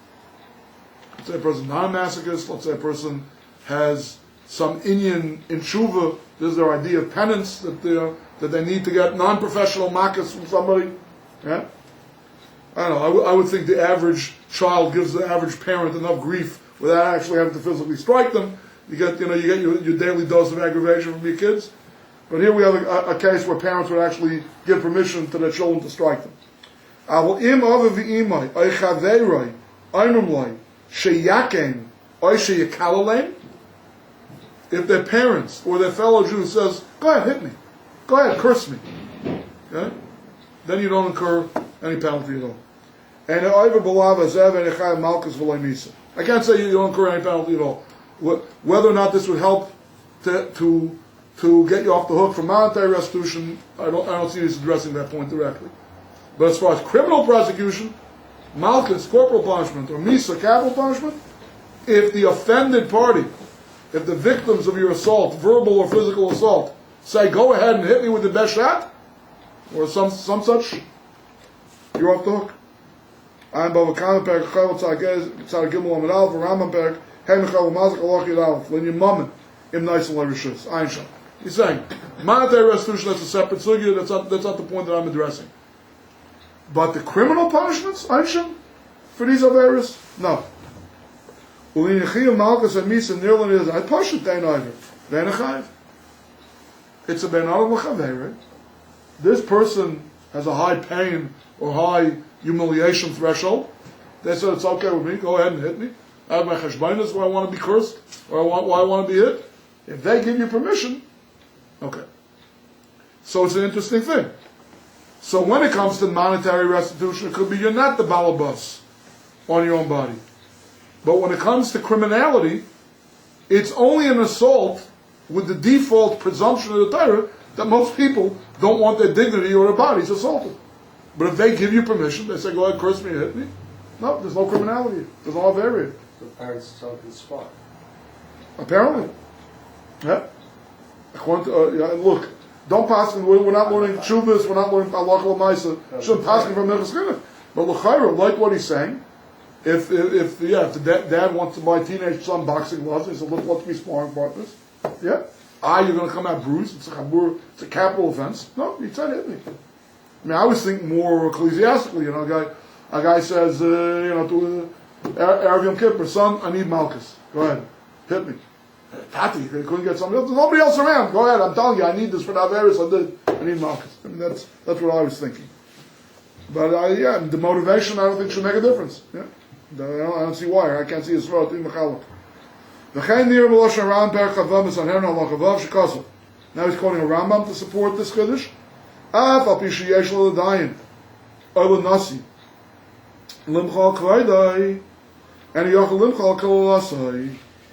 Let's say a person is not a masochist. Let's say a person has some inyan in tshuva. This is their idea of penance that they need to get non-professional makas from somebody. Yeah? I don't know. I would think the average child gives the average parent enough grief without actually having to physically strike them. You get your daily dose of aggravation from your kids. But here we have a case where parents would actually give permission to their children to strike them. If their parents or their fellow Jew says, go ahead, hit me. Go ahead, curse me. Okay? then you don't incur any penalty at all. And over Balava Zev and Echai Malchus V'lei Misa. I can't say you don't incur any penalty at all. Whether or not this would help to get you off the hook for monetary restitution, I don't see this addressing that point directly. But as far as criminal prosecution, Malchus, corporal punishment, or Misa, capital punishment, if the offended party, if the victims of your assault, verbal or physical assault, say, go ahead and hit me with the best shot, or some such, you're off the hook. I'm Bavakana Perk, Chayot Tzad Gimel Amid Alf, Ramam Perk, Hemichal Mazik Alach Yid Alf, Linyan Mammon, Im Nice Rishus, Einsham. He's saying, monetary restitution, that's a separate sugya, that's not the point that I'm addressing. But the criminal punishments, Einsham, for these Averis, no. Ulin Yechiyah Malchus and Misa Nirlan is, I push it, Dain Iver, Dain Achayiv. It's a Ben Adam L'Chavei, this person has a high pain or high humiliation threshold. They said, it's okay with me, go ahead and hit me. I have my cheshbainas where I want to be cursed, or why I want to be hit. If they give you permission, okay. So it's an interesting thing. So when it comes to monetary restitution, it could be you're not the balabas on your own body. But when it comes to criminality, it's only an assault with the default presumption of the Torah that most people don't want their dignity or their bodies assaulted. But if they give you permission, they say, go ahead, curse me and hit me. No, there's no criminality. There's no area. The parents don't spot. Apparently. Yeah. Look, don't pass, we're not learning Chuvas, we're not learning Allah L'Maisa, shouldn't pass from Minchas Chinuch. But L'chaira, like what he's saying, if the dad wants to buy teenage son boxing gloves, he says, look, let's be sparring partners. Yeah. You're going to come out bruised, it's a capital offense. No, he said hit me. I mean, I was thinking more ecclesiastically, a guy says, to Erev Yom Kippur, son, I need Malchus. Go ahead, hit me. Tati, they couldn't get somebody else. There's nobody else around. Go ahead, I'm telling you, I need this for the Averis. I need Malchus. I mean, that's what I was thinking. But the motivation, I don't think should make a difference. Yeah, I don't see why. I can't see his throat in Mechalak. Now he's quoting a Rambam to support this Kiddush.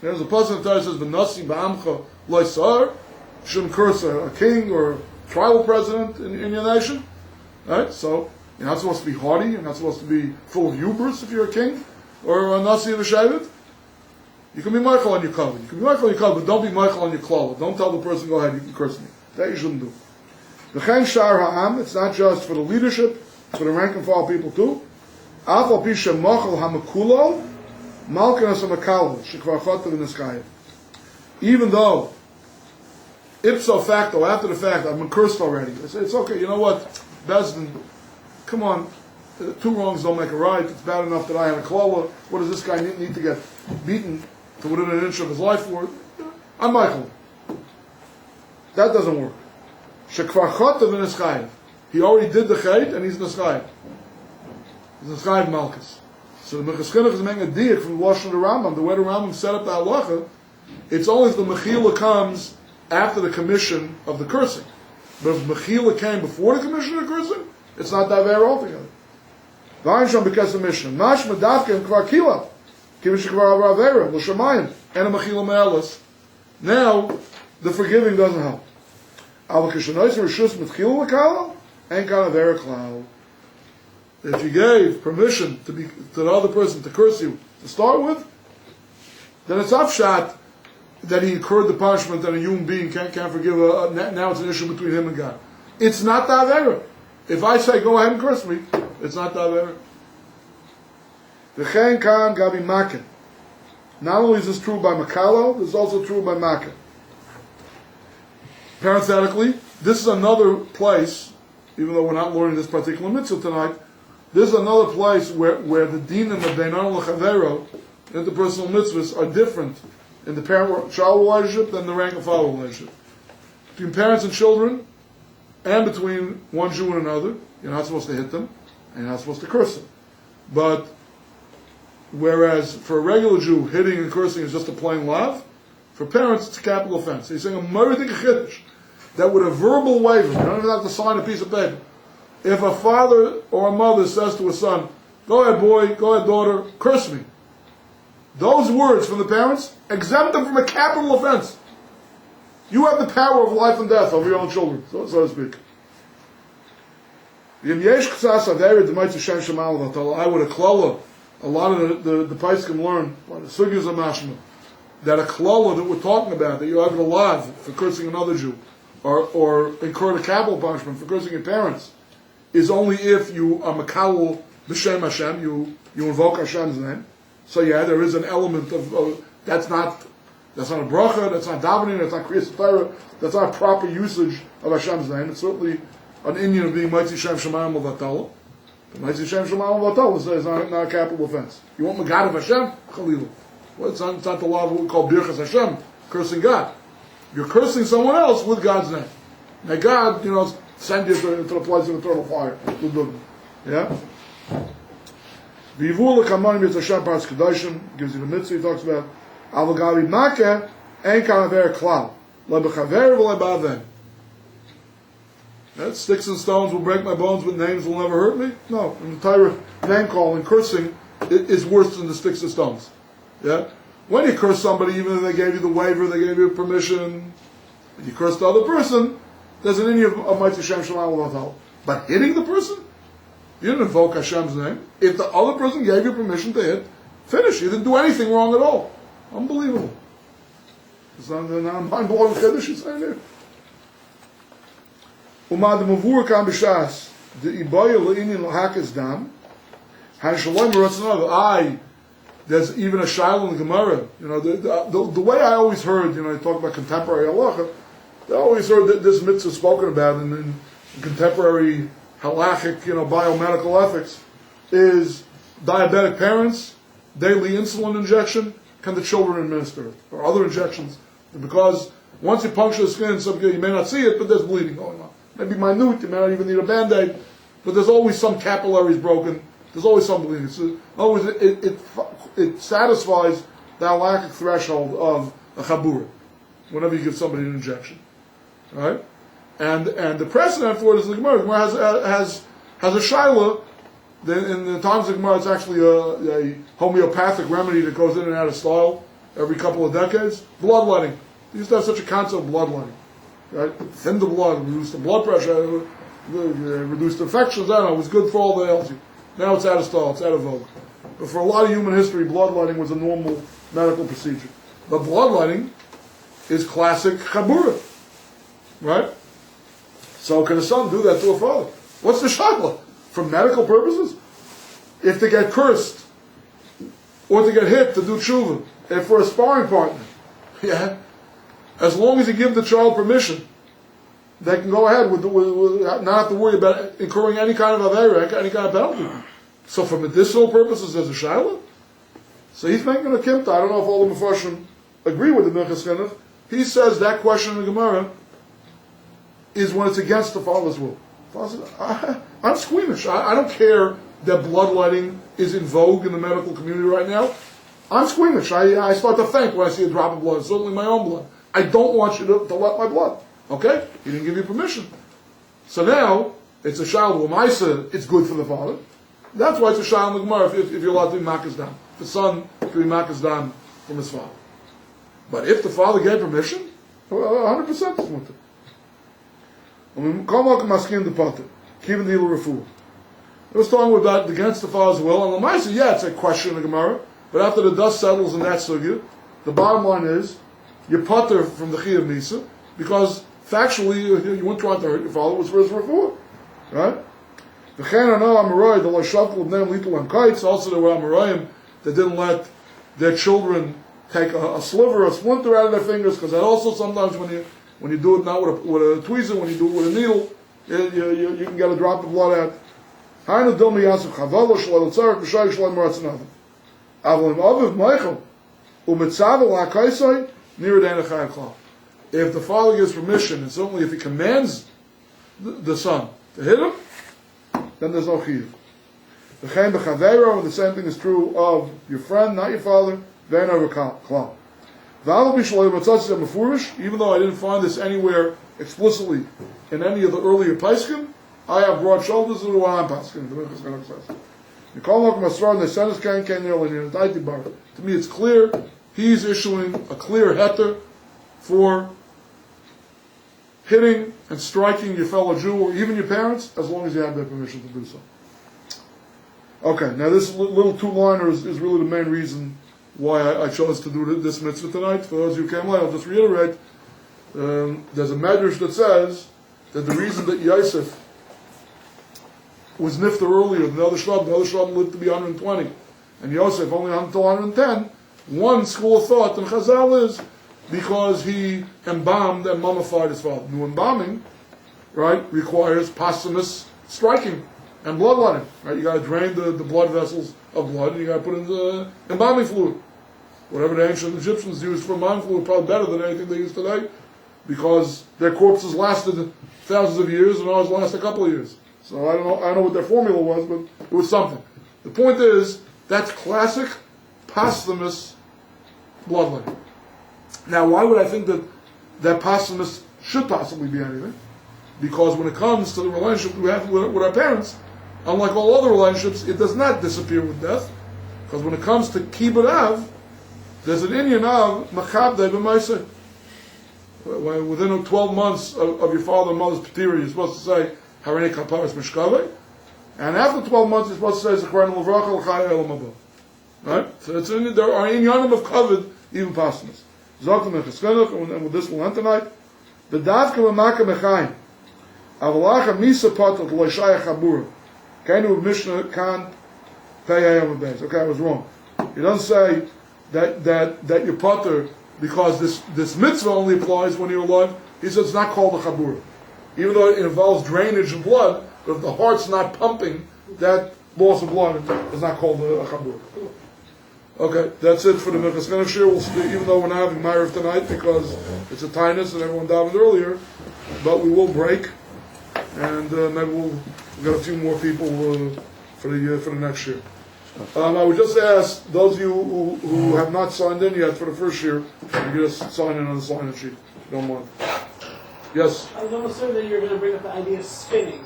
There's a person that says, "V'nasi ba'amcha loisar." Shouldn't curse a king or a tribal president in your nation, right? So you're not supposed to be haughty. You're not supposed to be full of hubris if you're a king or a nasi of a shevet. You can be Michael on your cover. You can be Michael on your cover, but don't be Michael on your klala. Don't tell the person, go ahead, you can curse me. That you shouldn't do. V'chein shar ha'am. It's not just for the leadership; it's for the rank and file people too. Af al pi shemachal hamakulo. Even though, ipso facto, after the fact, I've been cursed already. I say, it's okay, you know what, Bezdin, come on, two wrongs don't make a right. It's bad enough that I had a klola. What does this guy need to get beaten to within an inch of his life for? I'm Michael. That doesn't work. He already did the chayt and he's Neschayev. He's Neschayev Malchus. So the Minchat is making a diak from the Lashon of the Rambam. The way the Rambam set up the halacha, it's only if the mechila comes after the commission of the cursing. But if mechila came before the commission of the cursing, it's not daver altogether. V'ayinsham because the mission. Mash medavke kvar kila, kivish kvar avera l'shamayim and a mechila me'elas. Now the forgiving doesn't help. Al kishanois rishus mechila l'kala ain't got avera klal. If you gave permission to the other person to curse you to start with, then it's upshot that he incurred the punishment that a human being can't forgive. Now it's an issue between him and God. It's not the avera. If I say go ahead and curse me, it's not the avera. V'chein kan gabi makin. Not only is this true by makalo, this is also true by makin. Parenthetically, this is another place, even though we're not learning this particular mitzvah tonight. This is another place where the dinim of Beinan L'Chavero, interpersonal mitzvahs, are different in the parent-child relationship than the rank and file relationship. Between parents and children, and between one Jew and another, you're not supposed to hit them, and you're not supposed to curse them. But, whereas for a regular Jew, hitting and cursing is just a plain lav, for parents it's a capital offense. So he's saying a meridik chiddush, that with a verbal waiver, you don't even have to sign a piece of paper, If a father or a mother says to a son, go ahead boy, go ahead daughter, curse me, those words from the parents exempt them from a capital offense. You have the power of life and death over your own children, so to speak. I would aklala, a lot of the Pais can learn, the sugyas of mashma, that a klala that we're talking about, that you have a lav for cursing another Jew, or incur a capital punishment for cursing your parents, is only if you are makal b'shem Hashem, you invoke Hashem's name. So yeah, there is an element of that's not a bracha, that's not davening, that's not kriyas Torah, that's not proper usage of Hashem's name. It's certainly an Indian of being Mitzvah Shem Shemayim Levatala. The Mitzvah Shem Shemayim Levatala is not a capital offense. You want Magad of Hashem? Chalilu. Well, it's not the law of what we call Birchas Hashem, cursing God. You're cursing someone else with God's name. Now God, send you to the place of eternal fire. Yeah? V'yivul l'kamanim yitz Hashem parts kedashim, gives you the mitzvah he talks about. Avagavi makeh, ein kanaver klal. Lebechaver v'lebavem. That sticks and stones will break my bones, but names will never hurt me? No. In the Torah, name calling, cursing, is worse than the sticks and stones. Yeah? When you curse somebody, even if they gave you the waiver, they gave you permission, and you curse the other person, there's an Indian of Mitzvah Shem Shemayim Levatala. But hitting the person, you didn't invoke Hashem's name. If the other person gave you permission to hit, finish. You didn't do anything wrong at all. Unbelievable. It's not mind-blowing chiddush he's saying there. Umad mavur kam b'shas the ibaya le'inin l'hakas dam hanshalom ratzanav. There's even a shiloh in the Gemara. The way I always heard, you talk about contemporary halacha, I always heard that this mitzvah spoken about in contemporary halachic, biomedical ethics, is diabetic parents, daily insulin injection, can the children administer it, or other injections, because once you puncture the skin, you may not see it, but there's bleeding going on. Maybe minute, you may not even need a band-aid, but there's always some capillaries broken, there's always some bleeding. It satisfies the halachic threshold of a chabura, whenever you give somebody an injection. Right? And the precedent for it is the Gemara. The Gemara has a shaila. In the times of the Gemara, it's actually a homeopathic remedy that goes in and out of style every couple of decades. Bloodletting. They used to have such a concept of bloodletting. Right? Thin the blood, reduce the blood pressure, reduce the infections. I don't know. It was good for all the healthy. Now it's out of style. It's out of vogue. But for a lot of human history, bloodletting was a normal medical procedure. But bloodletting is classic chabura. Right? So can a son do that to a father? What's the shakla? For medical purposes? If they get cursed, or to get hit to do tshuva, if for a sparring partner, yeah, as long as you give the child permission, they can go ahead with not have to worry about incurring any kind of avera, any kind of penalty. So for medicinal purposes, there's a shiloh. So he's making a kimta. I don't know if all the Mepharshim agree with the Minchas Chinuch. He says that question in the Gemara is when it's against the father's will. Father says, I'm squeamish. I don't care that bloodletting is in vogue in the medical community right now. I'm squeamish. I start to faint when I see a drop of blood, certainly my own blood. I don't want you to let my blood. Okay? He didn't give you permission. So now, it's a child of Maisa, it's good for the father. That's why it's a child in the Gemara if you're allowed to be makas dam. The son can be makas dam from his father. But if the father gave permission, 100% is mutter. It was talking about against the father's will, and the Maisa, yeah, it's a question in the Gemara, but after the dust settles in that sugya, the bottom line is, you're putter from the Chiyuv Misa, because factually, you weren't trying to hurt your father, it was for his refuah. Right? Also there were Amoraim that didn't let their children take a sliver, a splinter out of their fingers, because that also sometimes when you do it not with a tweezer, when you do it with a needle, you can get a drop of blood out. If the father gives permission, and certainly if he commands the son to hit him, then there's no chiyuv. The same thing is true of your friend, not your father. Even though I didn't find this anywhere explicitly in any of the earlier paiskim, I have broad shoulders, this is what I'm passing. The Minchas Chinuch says. To me, it's clear. He's issuing a clear heter for hitting and striking your fellow Jew or even your parents, as long as you have their permission to do so. Okay, now this little two-liner is really the main reason why I chose to do this mitzvah tonight. For those of you who came late, I'll just reiterate. There's a medrash that says that the reason that Yosef was nifter earlier than the other Shlomo lived to be 120, and Yosef only until 110, one school of thought in Chazal is because he embalmed and mummified his father. New embalming, right, requires posthumous striking and bloodletting. Right? You got to drain the blood vessels of blood, and you got to put in the embalming fluid. Whatever the ancient Egyptians used for embalming fluid, probably better than anything they use today, because their corpses lasted thousands of years, and ours last a couple of years. So I don't know what their formula was, but it was something. The point is, that's classic posthumous bloodletting. Now, why would I think that posthumous should possibly be anything? Because when it comes to the relationship we have with our parents, unlike all other relationships, it does not disappear with death. Because when it comes to kibbud av, there's an inyan of machabdei b'maaseh. Within 12 months of your father and mother's patira, you're supposed to say Harinei kaparas mishkaveh, and after 12 months, you're supposed to say Zechron l'vracha l'chaya elam haba. Right? So there are inyanim of kavod, even posthumous. Zok Minchas Chinuch, and with this we'll end tonight. The davka b'maka mechaim, avalacha misa patat l'shaya chabura, kainu Mishnah kan peyayam beis. Okay, I was wrong. He doesn't say that you're pater because this mitzvah only applies when you're alive. He says it's not called a chabura, even though it involves drainage of blood. But if the heart's not pumping, that loss of blood is not called a chabura. Okay, that's it for the Minchas Chinuch shir. We'll see, even though we're not having Ma'ariv tonight because it's a tainus and everyone davened earlier, but we will break, and maybe we'll get a few more people for the next year. I would just ask those of you who have not signed in yet for the first year, you just sign in on the sign-in sheet. If you don't mind. Yes. I was almost certain that you were going to bring up the idea of spinning.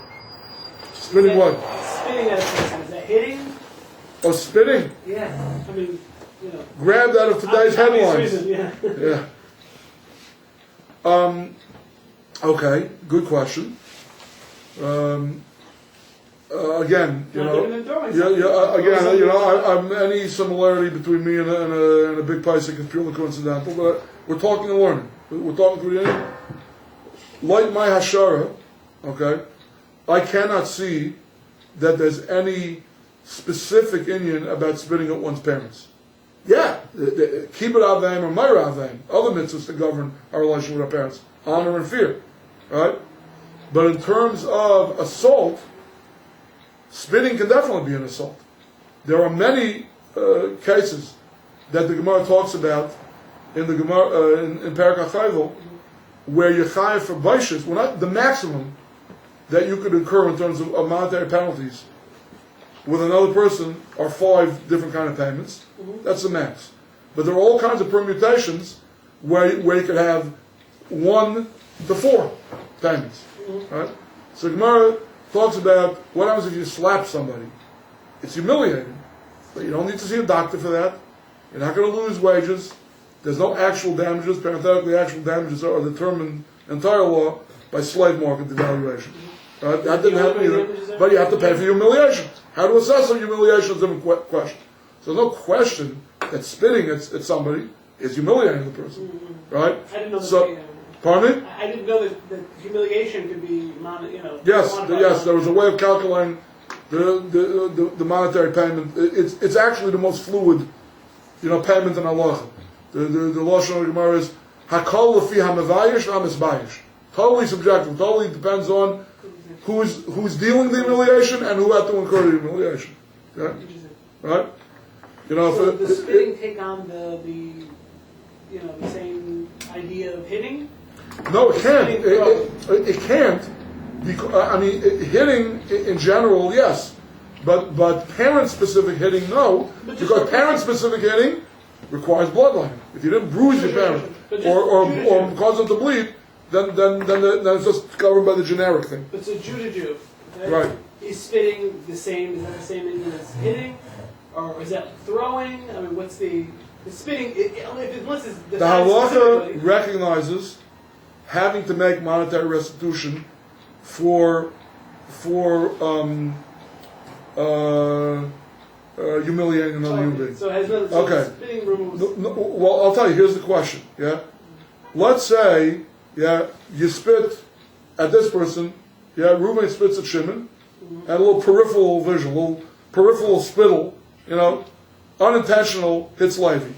Spinning what? Spinning at a person. Is that hitting? Oh, spinning. Yeah. I mean, you know. Grabbed out of today's headlines. Reason, Yeah. Okay, good question. Again, you know, any similarity between me and a big paisik is purely coincidental. But we're talking and learning. We're talking through the end. Like my hashara, okay, I cannot see that there's any specific inyan about spitting at one's parents. Yeah, kibbud aveim or ma'ir aveim, other mitzvahs to govern our relationship with our parents, honor and fear, right? But in terms of assault, spitting can definitely be an assault. There are many cases that the Gemara talks about in the Gemara in Perek HaChayvel, where you're chayav for baishas. Well, not the maximum that you could incur in terms of monetary penalties with another person are 5 different kind of payments. That's the max. But there are all kinds of permutations where you could have 1 to 4 payments. Right? So Gemara talks about what happens if you slap somebody. It's humiliating, but you don't need to see a doctor for that. You're not going to lose wages. There's no actual damages. Parenthetically, actual damages are determined in entire law by slave market devaluation. That didn't happen either. But you have to pay for humiliation. How to assess a humiliation is a different question. So no question that spitting at somebody is humiliating the person. Right? I didn't know so, pardon me? I didn't know that humiliation could be, Yes, there was a way of calculating the monetary payment. It's actually the most fluid, payment in Allah. The Lashon of Gemara is hakol lefi hamavayish hamisbayish. Totally subjective. Totally depends on who's dealing the humiliation and who had to incur the humiliation. Okay? Right? So does spitting take on the same idea of hitting? No, it can't. It can't. Because, hitting in general, yes, but parent-specific hitting, no. Because parent-specific hitting requires bloodletting. If you didn't bruise your parent or cause them to bleed, then it's just covered by the generic thing. But so Jew to Jew, Okay? Right. Is spitting the same? Is that the same Indian as hitting, or is that throwing? I mean, what's the spitting? Unless it's The defined halacha specifically. recognizes having to make monetary restitution for humiliating another human being. So it has no, so Okay. spitting removes. Well, I'll tell you. Here's the question. Yeah, let's say you spit at this person. Yeah, Reuben spits at Shimon, and a little peripheral vision, a little peripheral spittle. Unintentional hits Levi.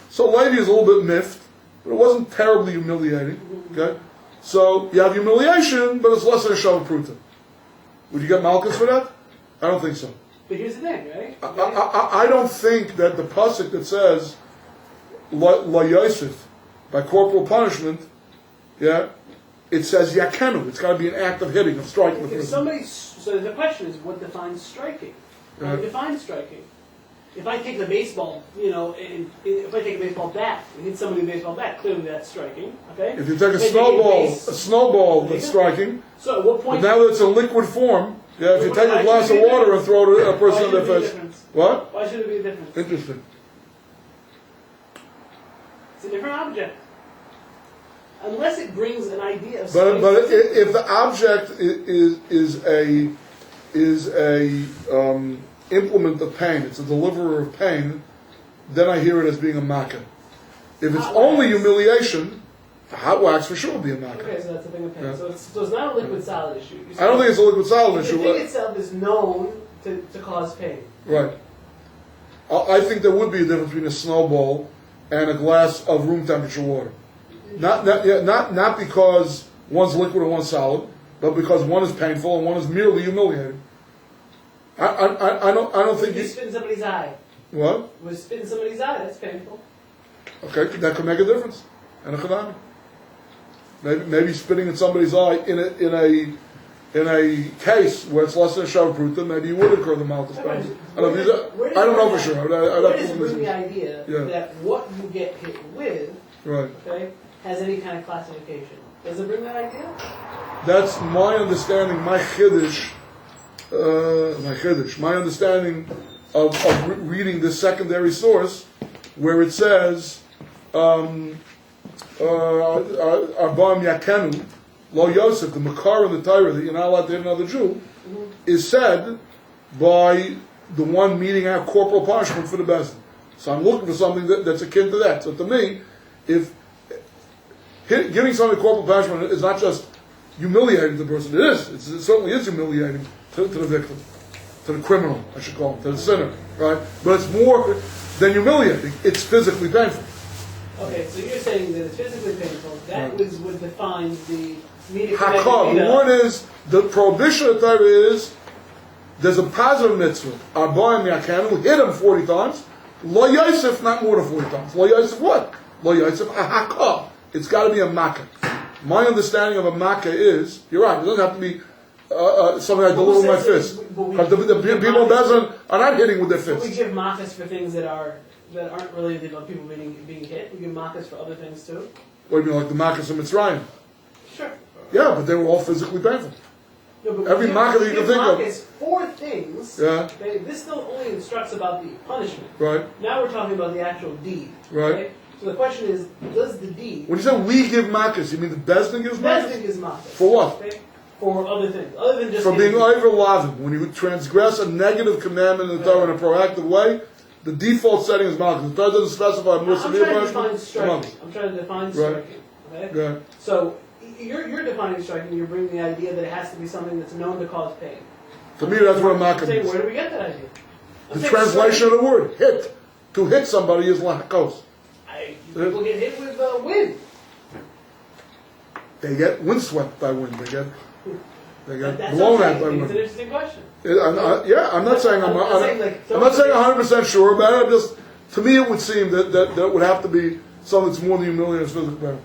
So Levi is a little bit miffed, but it wasn't terribly humiliating. Okay, so you have humiliation, but it's less than a Shavah Pruta. Would you get Malchus for that? I don't think so. But here's the thing, right? I don't think that the pasuk that says La Yosef by corporal punishment, it says yakenu. It's got to be an act of hitting, of striking the If person. somebody, so the question is, what defines striking? How do you define striking? If I take the baseball, and if I take a baseball bat and hit somebody with a baseball bat, clearly that's striking. Okay. If you take a If I snowball There you that's go. striking, So at what but point? now that it's in liquid form, if you take a glass of water and throw it at a person in their face, what? Why should it be a difference? Interesting. It's a different object. Unless it brings an idea of But something. if the object is a implement of pain, it's a deliverer of pain, then I hear it as being a makkah. If it's Hot only wax. humiliation, the hot wax for sure will be a makkah. Okay, so that's a thing of pain. Yeah. So it's not a liquid solid issue. I don't think it's a liquid solid The issue. thing itself is known to cause pain. Right. I think there would be a difference between a snowball and a glass of room temperature water. Not because one's liquid and one's solid, but because one is painful and one is merely humiliating. I don't think If you you. spit in somebody's eye. What? When you spit in somebody's eye, that's painful. Okay, that could make a difference. And a chadami. Maybe spitting in somebody's eye in a case where it's less than a Shavah Pruta, maybe you would incur the Malchus penalty. I don't know for sure. Where does it bring the idea Yeah. that what you get hit with, Right. okay, has any kind of classification? Does it bring that idea? That's my understanding. My chiddush. My understanding of reading this secondary source, where it says, Arbam Yakenu, Lo Yosef, the Makar in the Torah that you're not allowed to hit another Jew, is said by the one meting out corporal punishment for the Bezdin. So I'm looking for something that's akin to that. So to me, if giving somebody corporal punishment is not just humiliating the person, it certainly is humiliating to the victim, to the criminal, I should call him, to the sinner, right? But it's more than humiliating, it's physically painful. Okay, so you're saying that it's physically painful. That would define the media. Hakah, the word is, the prohibition of Torah is, there's a positive mitzvah. Arba'im Yakanu, hit him 40 times. Lo Yosef, not more than 40 times. Lo Yosef what? Lo Yosef, a hakah. It's got to be a makkah. My understanding of a makkah is, you're right, it doesn't have to be something I deliver with my fist. Because the people in Bezin are not hitting with their But we fists. give makas for things that aren't related to people being hit. We give makas for other things too. What do you mean, like the makkahs of Mitzrayim? Sure. Yeah, but they were all physically painful. No, but Every makkah that you can think of. Makas for things. Yeah. Okay, this still only instructs about the punishment. Right, Now we're talking about the actual deed. right. Okay? So the question is, does the deed? When you say we give makkahs, you mean the Bezdin gives makkahs? Bezdin gives makas. For what? Okay? For other things, other than just For being hitting. overloving. When you transgress a negative commandment in the Torah in a proactive way, the default setting is makkahs. The Torah doesn't specify more I'm severe trying to define punishment. striking. I'm trying to define striking. Okay? Yeah. So you're defining striking. You're bringing the idea that it has to be something that's known to cause pain. To me, that's what a I'm makkah saying, means. where do we get that idea? I'm The saying translation of the word, hit. To hit somebody is lahakos. People get hit with wind. They get windswept by wind. They get That's blown what I'm at by saying. I think it's an wind. interesting question. I'm not saying I'm not saying 100% sure about it. I'm just, to me, it would seem that would have to be something that's more than humiliating as physical pain.